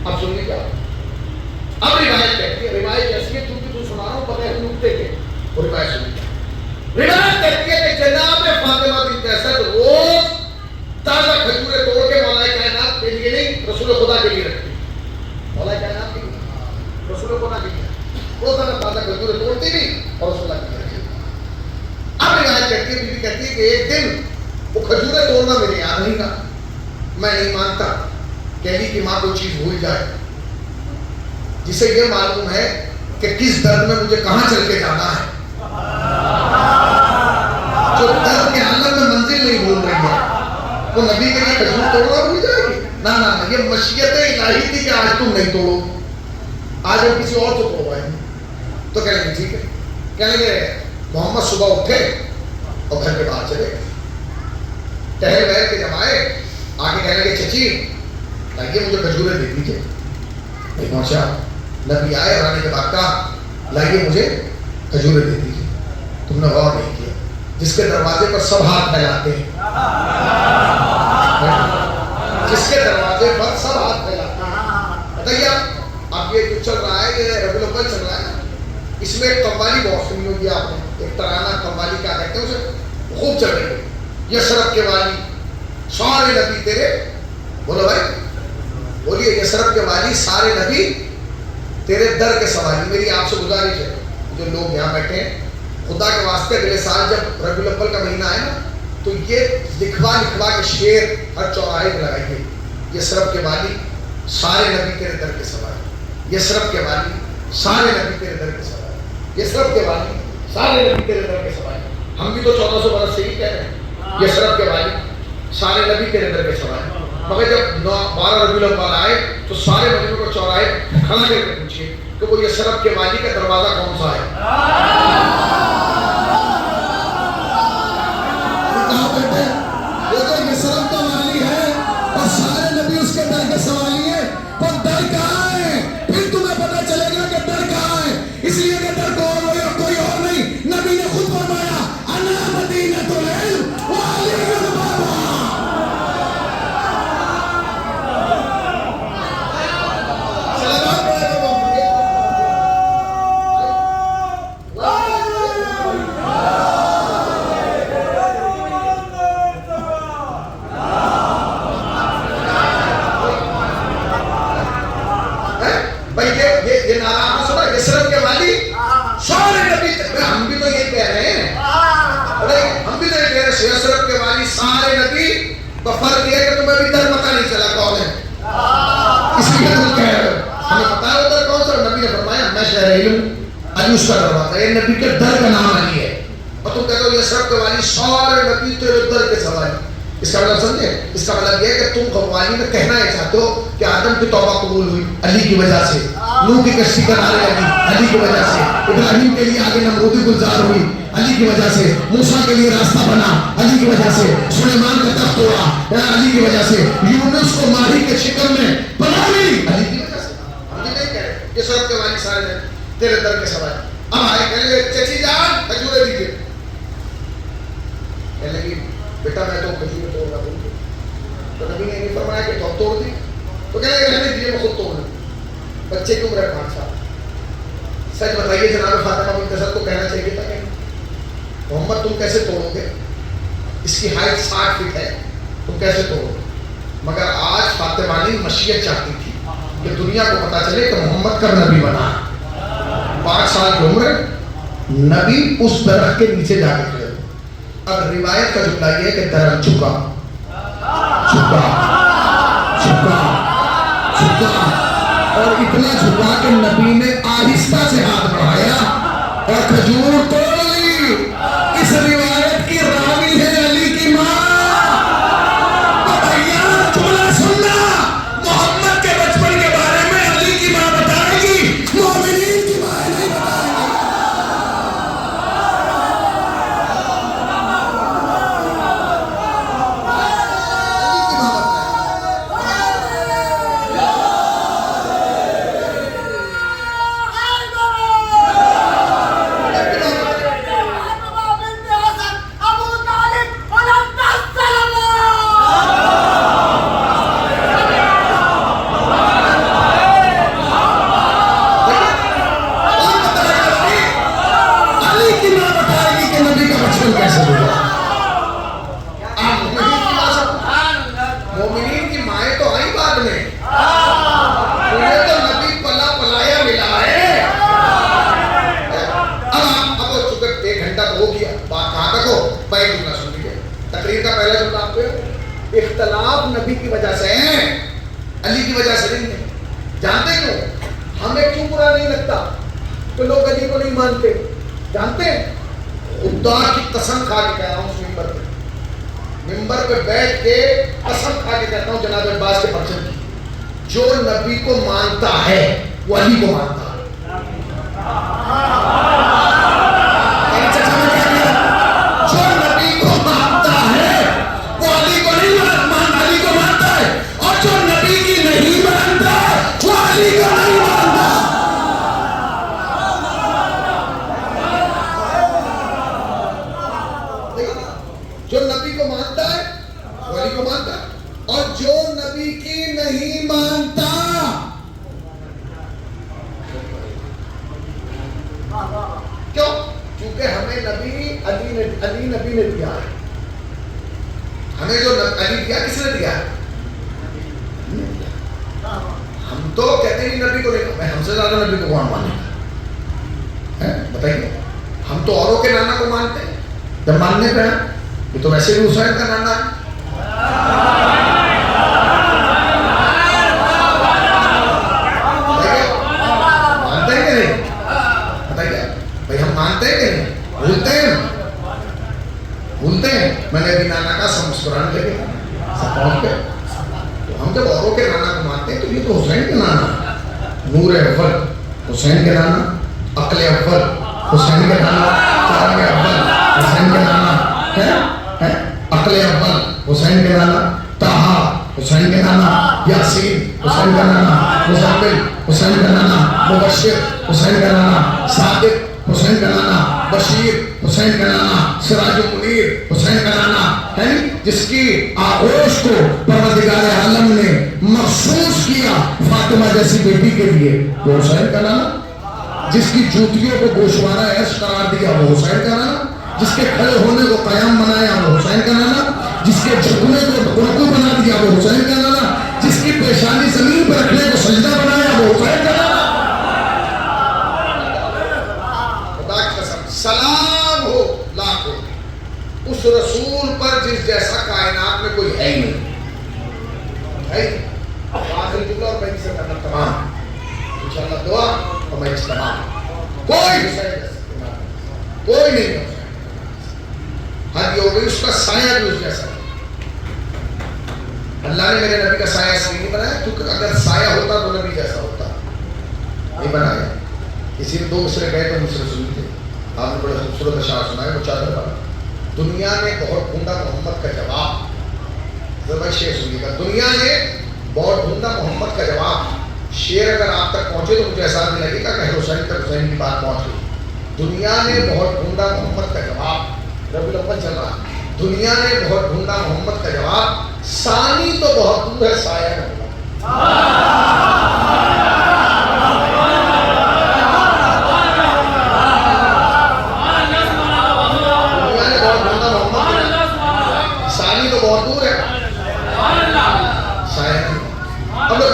اب سنیے کیا اب روایت کہتی ہے، روایت ایسی ہے کیونکہ تو سنا رہا ہوں بغیر نقطے کے. وہ روایت سنیے. روایت کہتی ہے کہ جناب فاطمہ بنت اسد روز تازہ کھجوریں توڑ کے مولا کائنات کے لیے نہیں، رسول خدا کے لیے رکھتی. مولا کائنات کے لیے، رسول خدا کے لیے روزانہ تازہ کھجوریں توڑتی بھی اور رسول اللہ کے لیے رکھتی. اب روایت کہتی ہے، بی بی کہتی ہے کہ ایک دن وہ کھجوریں توڑنا میرے یاد نہیں رہا. میں نہیں مانتا کہ علی کی ماں کوئی چیز بھول جائے جسے یہ معلوم ہے کہ کس درد میں مجھے کہاں چل کے جانا ہے. جو درد کے عالم میں منزل نہیں بھول رہی ہے وہ نبی کے لیے کھجور توڑنا بھول جائے گی؟ نہ یہ مشیت الہی تھی کہ آج تم نہیں توڑو، آج ہم کسی اور کو توڑوائیں گے. تو کہہ لیں گے ٹھیک ہے. کہنے لگے محمد صبح اٹھے اور گھر کے باہر چلے گئے. ٹہل بہل کے جب آئے آگے کہنے لگے چچی لائیے مجھے کھجوریں دے دیجیے. نہیں پہنچا. نبی آئے اور آنے کے بعد کہا لائیے مجھے کھجوریں دے دیجیے. تم نے غور نہیں کیا جس کے دروازے پر سب ہاتھ پھیلاتے ہیں، جس کے دروازے پر سب ہاتھ پھیلاتے ہیں. بتائیے اب یہ جو چل رہا ہے یہ ربیع الاول چل رہا ہے، اس میں ایک قوالی بہت سنی ہوگی آپ نے. ایک ترانہ قوالی کیا کہتے ہیں اسے، خوب چل رہی ہے. یثرب کے والی سارے نبی تیرے، بولو بھائی بولیے، یثرب کے والی سارے نبی تیرے در کے سوالی. میری آپ سے گزارش ہے جو لوگ یہاں بیٹھے ہیں، خدا کے واسطے اگلے سال جب ربیع الاول کا مہینہ آئے نا تو یہ لکھوا کے شعر ہر چوراہے پہ لگائیے. یثرب کے والی سارے نبی تیرے در کے سوالی، یثرب کے والی سارے نبی تیرے در کے سوالی، یثرب کے والی سارے نبی تیرے در کے سوالی. ہم بھی تو 1400 برس سے ہی کہہ رہے ہیں یثرب کے والی سارے نبی تیرے در کے سوالی. مگر جب 12 ربیع الاول آئے تو سارے نبیوں کو چوراہے کھڑا کر کے پوچھیے کہ وہ یثرب کے والی کا دروازہ کون سا ہے. وہ تو یثرب کا والی ہے اور سارے نبی اس کے در کے سوالی ہے. پر در کہاں ہے؟ پھر تمہیں پتہ چلے گا کہ در کہاں ہے. اس لیے کہ در کوئی اور نہیں، نبی نے خود فرمایا انا مدینۃ العلم وعلی البابا. سارے نبی تو فرق یہ ہے کہ تمہیں بھی در پتہ نہیں چلا کون ہے، اس لیے تم کہہ رہے ہو. ہمیں پتا ہے وہ در کون سا. نبی نے فرمایا میں شہر علم علی اس کا دروازہ، یہ نبی کے در کا نام علی ہے. اور تم کہتے ہو یثرب کے والی سارے نبی تیرے در کے سوالی. اس کا مطلب سمجھے؟ اس کا مطلب یہ ہے کہ تم قوالی میں کہنا یہ چاہتے ہو کہ آدم کی توبہ قبول ہوئی علی کی وجہ سے، نوح کی کشتی کنارے لگی علی کی وجہ سے، ابراہیم کے لیے آگے نمرودی گلزار ہوئی علی کی وجہ سے، موسیٰ کے لیے راستہ بنا علی کی وجہ سے، سلیمان کا تخت ہوا علی کی وجہ سے، یونس کو ماہی کے شکل میں بنا لی علی کی وجہ سے. ہم بھی نہیں کہہ رہے یہ سب کے والی سارے تیرے در کے سوال. اب آئے کہنے لگے چچی جان کھجوریں دیجیے. کہنے لگی بیٹا میں تو کھجوریں توڑنا بھول گئی. تو نبی نے نہیں فرمایا کہ تو توڑ دی. تو کہنے لگے رہنے دیجیے میں خود توڑ لوں. بچے کی عمر ہے 5 سال. سچ بتائیے جناب فاطمہ بنت اسد کو کہنا چاہیے تھا کہ محمد تم کیسے توڑو گے، اس کی ہائٹ 60 فٹ ہے، تم کیسے توڑو گے. مگر آج فاطمہ نے مشیت چاہتی تھی کہ دنیا کو پتا چلے کہ محمد کب نبی بنا. 5 سال کی عمر نبی اس درخت کے نیچے جا کے کھڑے. اب روایت کا جملہ یہ ہے کہ درخت جھکا جھکا جھکا جھکا اور اتنا جھکا کہ نبی نے آہستہ سے ہاتھ بڑھایا اور کھجور توڑ لی. اس روایت کی راوی ہے علی کی ماں. بھیا جملہ سننا، محمد کے بچپن کے بارے میں علی کی ماں بتائے گی، مومنین کی ماں نہیں بتائے گی. اختلاف نبی کی وجہ سے ہے، علی کی وجہ سے نہیں ہے. جانتے کیوں؟ ہمیں کیوں برا نہیں لگتا کہ لوگ علی کو نہیں مانتے؟ جانتے ہیں؟ خدا کی قسم کھا کے کہہ رہا ہوں، اس ممبر پہ بیٹھ کے قسم کھا کے کہتا ہوں جناب عباس کے پرچم کی، جو نبی کو مانتا ہے وہ علی کو مانتا ہے. جو نبی کو مانتا ہے وہ علی کو نہیں مانتا، علی کو مانتا ہے، اور جو نبی کی نہیں مانتا وہ علی کو نہیں مانتا. جو نبی کو مانتا ہے وہ علی کو مانتا ہے، اور جو نبی کی نہیں مانتا کیوں؟ کیونکہ ہمیں نبی علی نبی نے دیا ہے. ہمیں جو علی دیا کس نے دیا ہے؟ ہم تو کہتے ہیں نبی کو نہیں، ہم سے زیادہ نبی کو کون مانے گا؟ بتائیے. ہم تو اوروں کے نانا کو مانتے ہیں، جب ماننے پہ ہیں یہ تو ویسے بھی حسین کا نانا ہے. مانتے ہیں کہ نہیں؟ بتائیے بھائی، ہم مانتے ہیں کہ نہیں؟ بھولتے ہیں. میں نے ابھی نانا کا سب مسکرانے لگے سب پہنچ گئے. تو ہم جب اوروں کے نانا کو مانتے ہیں تو یہ تو حسین کے نانا ہے. نور اول حسین کے نانا، عقل اول حسین کے نانا، چارم اول حسین کے نانا ہے، عقل اول حسین کے نانا، طہا حسین کے نانا، یاسین حسین کا نانا، مزمل حسین کا نانا، مبشر حسین کا نانا، صادق حسین کا نانا، بشیر حسین کا نانا، سراج المنیر حسین کا نانا ہے. جس کی آغوش کو پروردگار عالم نے مخصوص کیا فاطمہ جیسی بیٹی کے لیے، وہ حسین کا نانا. جس کی جوتیوں کو گوشوارہ عیش قرار دیا وہ حسین کا نانا. جس کے کھڑے ہونے کو قیام بنایا وہ حسین کا نانا. جس کے جھکنے کو رکوع بنا دیا وہ حسین کا نانا. جس کی پیشانی زمین پر رکھنے کو سجدہ بنایا وہ حسین کا نانا. خدا کی قسم سلام ہو لاکھوں اس رسول پر جس جیسا کائنات میں کوئی ہے ہی نہیں. ہے آخری جملہ اور میں سے کرنا تمام انشاءاللہ دعا اور میں اجتماع. کوئی کوئی نہیں ہو حد ہو گئی. اس کا سایہ بھی اس جیسا. اللہ نے میرے نبی کا سایہ اس لیے نہیں بنایا کیونکہ اگر سایہ ہوتا تو نبی جیسا ہوتا. نہیں بنایا. اسی میں 2 مصرے گئے تو مصرے سنی تھے. آپ نے بڑے خوبصورت اشعار سنائے وہ چادر والا. دنیا نے بہت ڈھونڈا محمد کا جواب. ذرا شعر سنیے گا. دنیا نے بہت ڈھونڈا محمد کا جواب. شعر اگر آپ تک پہنچے تو مجھے احساس نہیں لگے گا کہ حسین تک حسین کی بات پہنچ گئی. دنیا نے بہت ڈھونڈا محمد کا جواب. ربیع الاول چل رہا ہے. دنیا نے بہت ڈھونڈا محمد کا جواب. ثانی تو بہت دور ہے سایہ نہ ملا. دنیا نے بہت ڈھونڈا محمد، ثانی تو بہت دور ہے سایہ نہیں. اب لوگ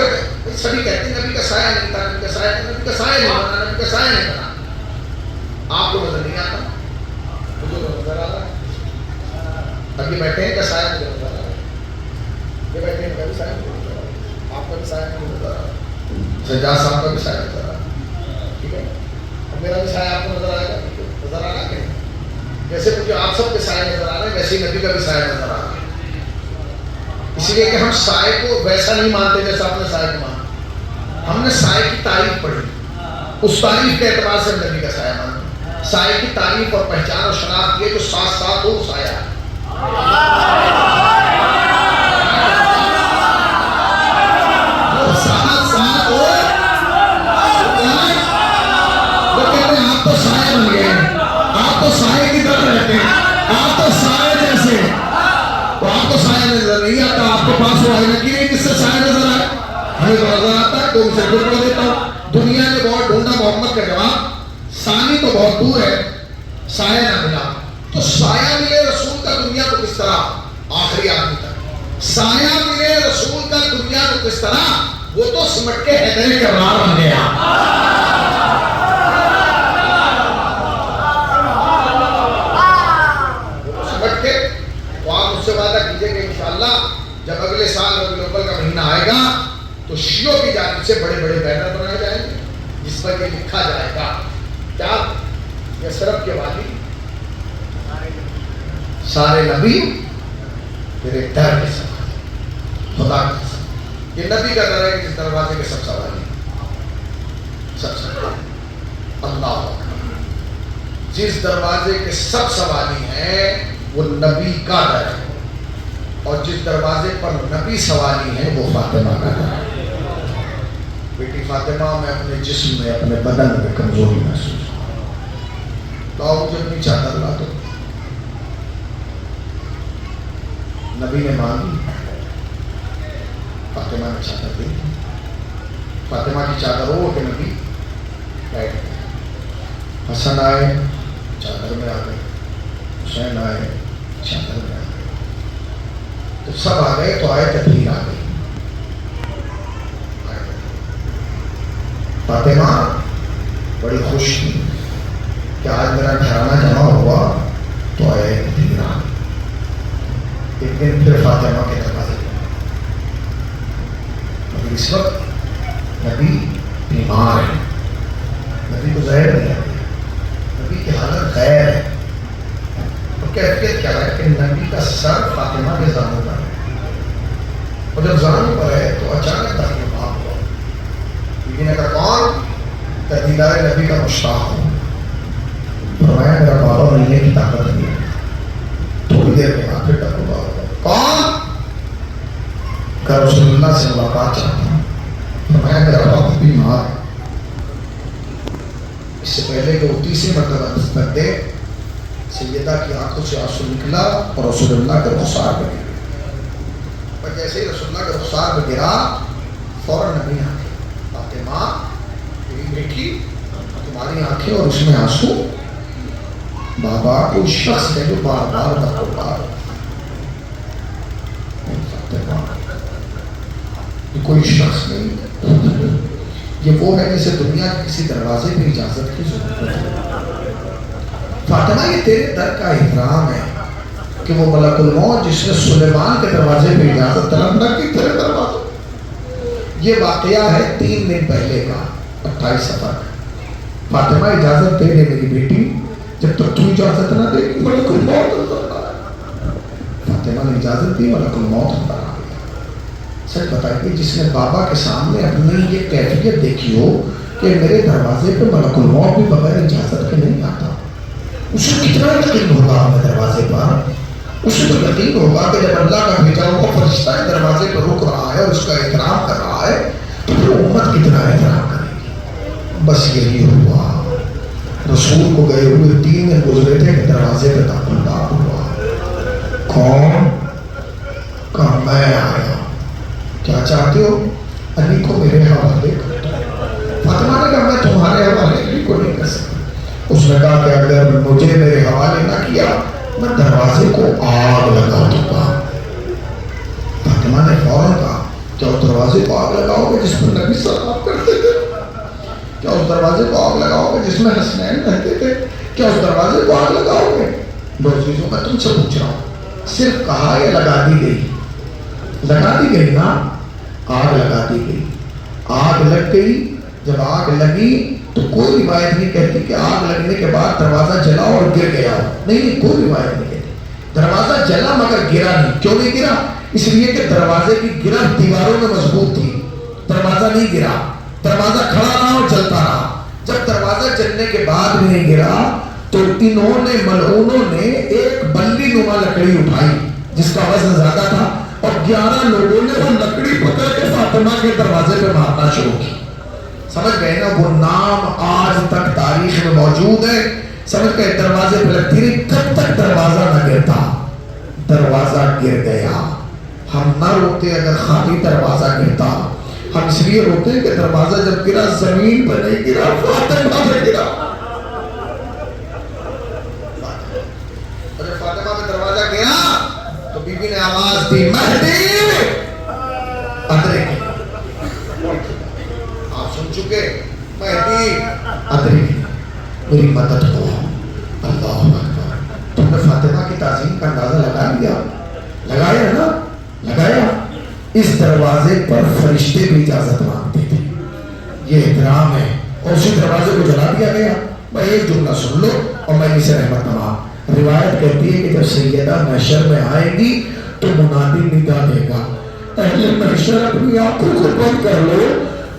سبھی کہتے ہیں نبی کا سایہ نہیں تھا، نبی کا سایہ نہیں، نبی کا سایہ نہیں بنا، نبی کا سایہ نہیں بنا. آپ کو نظر نہیں آتا، مجھے نظر آ رہا ہے. اب یہ بیٹھے ہیں کہ سایہ مجھے نظر آ رہا ہے. یہ بیٹھے ہیں کبھی سایہ مجھے نظر آ رہا ہے. آپ کا بھی سایہ مجھے نظر آ رہا ہے. سجاد صاحب کا بھی سایہ نظر آ رہا ہے. ٹھیک ہے. اب میرا بھی سایہ آپ کو نظر آئے گا. نظر آ رہا ہے. جیسے مجھے آپ سب کے سایہ نظر آ رہے ہیں ویسے ہی نبی کا بھی سایہ نظر آ رہا ہے. اس لیے کہ ہم سائے کو ویسا نہیں مانتے جیسا آپ نے سائے کو مانا. ہم نے سائے کی تعریف پڑھی، اس تعریف کے اعتبار سے نبی کا سایہ مانتے. سائے کی تعریف اور پہچان اور شناخت یہ جو ساتھ ساتھ ہو سایہ ہے. وہ ساتھ ساتھ ہو وہ کہتے ہیں آپ تو سایہ بن گئے ہیں، آپ تو سائے کی طرح رہتے ہیں، آپ تو سایہ جیسے. تو آپ کو سایہ نظر نہیں آتا. آپ کے پاس وہ آئینہ کی نہیں جس سے سایہ نظر آئے. ہمیں تو نظر آتا ہے تو اسے پھر پڑھ دیتا ہوں. دنیا نے بہت ڈھونڈا محمد کا جواب. ثانی تو بہت دور ہے سایہ نہ ملا. تو سایہ ملے رسول کا دنیا کو کس طرح آخری آدمی تک. سایہ ملے رسول کا دنیا کو کس طرح وہ تو سمٹ کے حیدر کرار بن گیا. وہ تو سمٹ کے. تو آپ مجھ سے وعدہ کیجئے کہ انشاءاللہ جب اگلے سال ربیع الاول کا مہینہ آئے گا تو شیعوں کی جانب سے بڑے بڑے بینر بنائے جائیں گے جس پر یہ لکھا جائے گا کیا یثرب کے والی سارے نبی میرے در کے سوال خدا کے سوال. یہ نبی کا در ہے کہ جس دروازے کے سب سوالی سب سوالی اللہ اکبر. جس دروازے کے سب سوالی ہیں وہ نبی کا در ہے اور جس دروازے پر نبی سوالی ہیں وہ فاطمہ کا در ہے. بیٹی فاطمہ میں اپنے جسم میں اپنے بدن میں کمزوری محسوس لاؤ مجھے اپنی چادر لا دو. نبی نے مانگی فاطمہ نے چادر دی. فاطمہ کی چادر ہو کہ نبی بیٹھ گئے. حسن آئے چادر میں آ گئے, حسین آئے چادر میں آ گئے. تو سب آ گئے تو آئے تطہیر آ گئی. فاطمہ بڑی خوش تھی کہ آج میرا گھرانہ جمع ہوا تو آئے تطہیر آ گئی. ایک دن پھر فاطمہ کے دروازے مگر اس وقت نبی بیمار ہے. نبی کو ظاہر نہیں آتی, نبی کی حالت غیر ہے. اور کیفیت کیا ہے کہ نبی کا سر فاطمہ کے زانوں پر ہے اور جب زانوں پر ہے تو اچانک تکلیف ہوا. بیوی نے کہا کون؟ کہ دیدار نبی کا مشتاق ہوں. فرمایا میرا بابا ملنے کی طاقت نہیں ہے. تھوڑی دیر کے بعد پھر تکلیف ہوا. کون؟ کہ رسول اللہ سے ملاقات چاہتا ہوں. فرمایا میرا بابا بیمار ہے. اس سے پہلے کہ وہ تیسری مرتبہ دستک دے سیدہ کی آنکھوں سے آنسو نکلا اور رسول اللہ کے رخسار پہ گرا. اور جیسے ہی رسول اللہ کے رخسار پہ گرا فوراً نبی آ گئے. فاطمہ میری بیٹی تمہاری آنکھیں اور اس میں آنسو. بابا کوئی شخص ہے جو بار بار بار فاطمہ یہ کوئی شخص نہیں, یہ وہ ہے جسے دنیا کے کسی دروازے پہ اجازت کی ضرورت ہے. فاطمہ یہ تیرے در کا احترام ہے کہ وہ ملک الموت جس نے سلیمان کے دروازے پہ اجازت طلب نہ کی تیرے دروازے. یہ واقعہ ہے 3 دن پہلے کا 28 صفر. فاطمہ اجازت دے دے میری بیٹی, جب تک تو اجازت نہ دے ملک الموت اندر آ گیا. فاطمہ نے اجازت دی, ملک الموت اندر آ گیا. سچ بتائیے جس نے بابا کے سامنے اپنی یہ کیفیت دیکھی ہو کہ میرے دروازے پہ ملک الموت بھی بغیر اجازت کے نہیں آتا, اسے کتنا یقین ہوگا اپنے دروازے پر. اسے تو یقین ہوگا کہ جب اللہ کا بھیجا ہوا فرشتہ دروازے پر رک رہا ہے اور اس کا احترام کر رہا ہے تو پھر امت کتنا احترام کرے گی. بس یہی ہوا. رسول کو گئے ہوئے 3 دن گزرے تھے کہ دروازے پہ داخل ہوا. کون؟ کہا میں آیا. کیا چاہتے ہو؟ علی کو میرے حوالے کر دو. فاطمہ نے کہا میں تمہارے حوالے علی کو نہیں کر سکتا. اس نے کہا کہ اگر مجھے میرے حوالے نہ کیا میں دروازے کو آگ لگا دوں گا. فاطمہ نے فوراً کہا کیا اس دروازے کو آگ لگاؤ گے جس پر نبی سلام کرتے تھے؟ کیا اس دروازے کو آگ لگاؤ گے جس میں حسنین رہتے تھے؟ کیا اس دروازے کو آگ لگاؤ گے؟ دو چیزوں میں تم سے پوچھ رہا ہوں, صرف کہا یا لگا دی گئی؟ لگا دی گئی نا, آگ لگا دی گئی. آگ لگ گئی. جب آگ لگی تو کوئی روایت نہیں کہتی کہ آگ لگنے کے بعد دروازہ جلا اور گر گیا. نہیں, کوئی روایت نہیں کہتی. دروازہ جلا مگر گرا نہیں. کیوں نہیں گرا؟ اس لیے کہ دروازے کی گرفت دیواروں میں مضبوط تھی. دروازہ نہیں گرا, دروازہ کھڑا رہا اور چلتا رہا. جب دروازہ چلنے کے بعد بھی نہیں گرا تو انہوں نے ملعونوں نے ایک بلی نما لکڑی اٹھائی جس کا وزن زیادہ تھا اور 11 لوگوں نے وہ لکڑی پکڑ کے فاطمہ کے دروازے پہ مارنا شروع کی. سمجھ گئے نا, وہ نام آج تک تاریخ میں موجود ہے. سمجھ گئے دروازے پہ لگتی رہی کب تک دروازہ نہ گرتا. دروازہ گر گیا. ہم نہ روتے اگر خالی دروازہ گرتا, ہم اس لیے روتے کہ دروازہ جب گرا زمین پر نہیں گرا, فاطمہ پہ گرا. جب فاطمہ پہ دروازہ گرا تو بی بی نے آواز دی مہدی ادرک. آپ سن چکے, مہدی ادرک میری مدد ہو. اللہ اکبر. تم نے فاطمہ کی تعظیم کا اندازہ لگا لیا؟ لگایا نا, لگایا. اس دروازے پر فرشتے بھی اجازت مانگتے تھے. یہ احترام ہے. اور اسی دروازے کو جلا دیا گیا. بھائی ایک جملہ سن لو اور میں اسے رحمت تمام. روایت کہتی ہے کہ جب سیدہ محشر میں آئے گی تو منادی ندا دے گا, اہل محشر اپنی آنکھوں کو بند کر لو,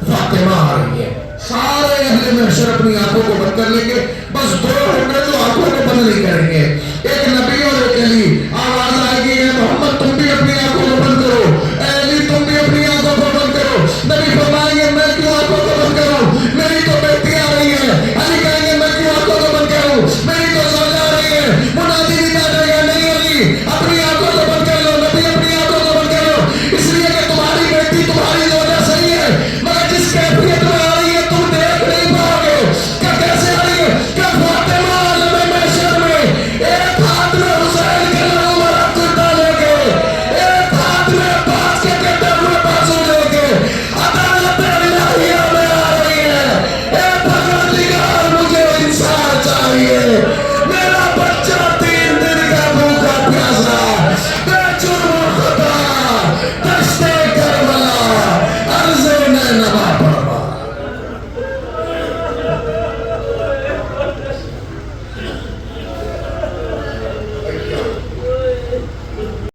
فاطمہ آ رہی ہے. سارے اہل محشر اپنی آنکھوں کو بند کر لیں گے, بس دو ہوں گے جو آنکھوں کو بند نہیں کریں گے, ایک نبی اور ایک علی. آواز آئے گی اے محمد تم بھی اپنی آنکھوں کو بند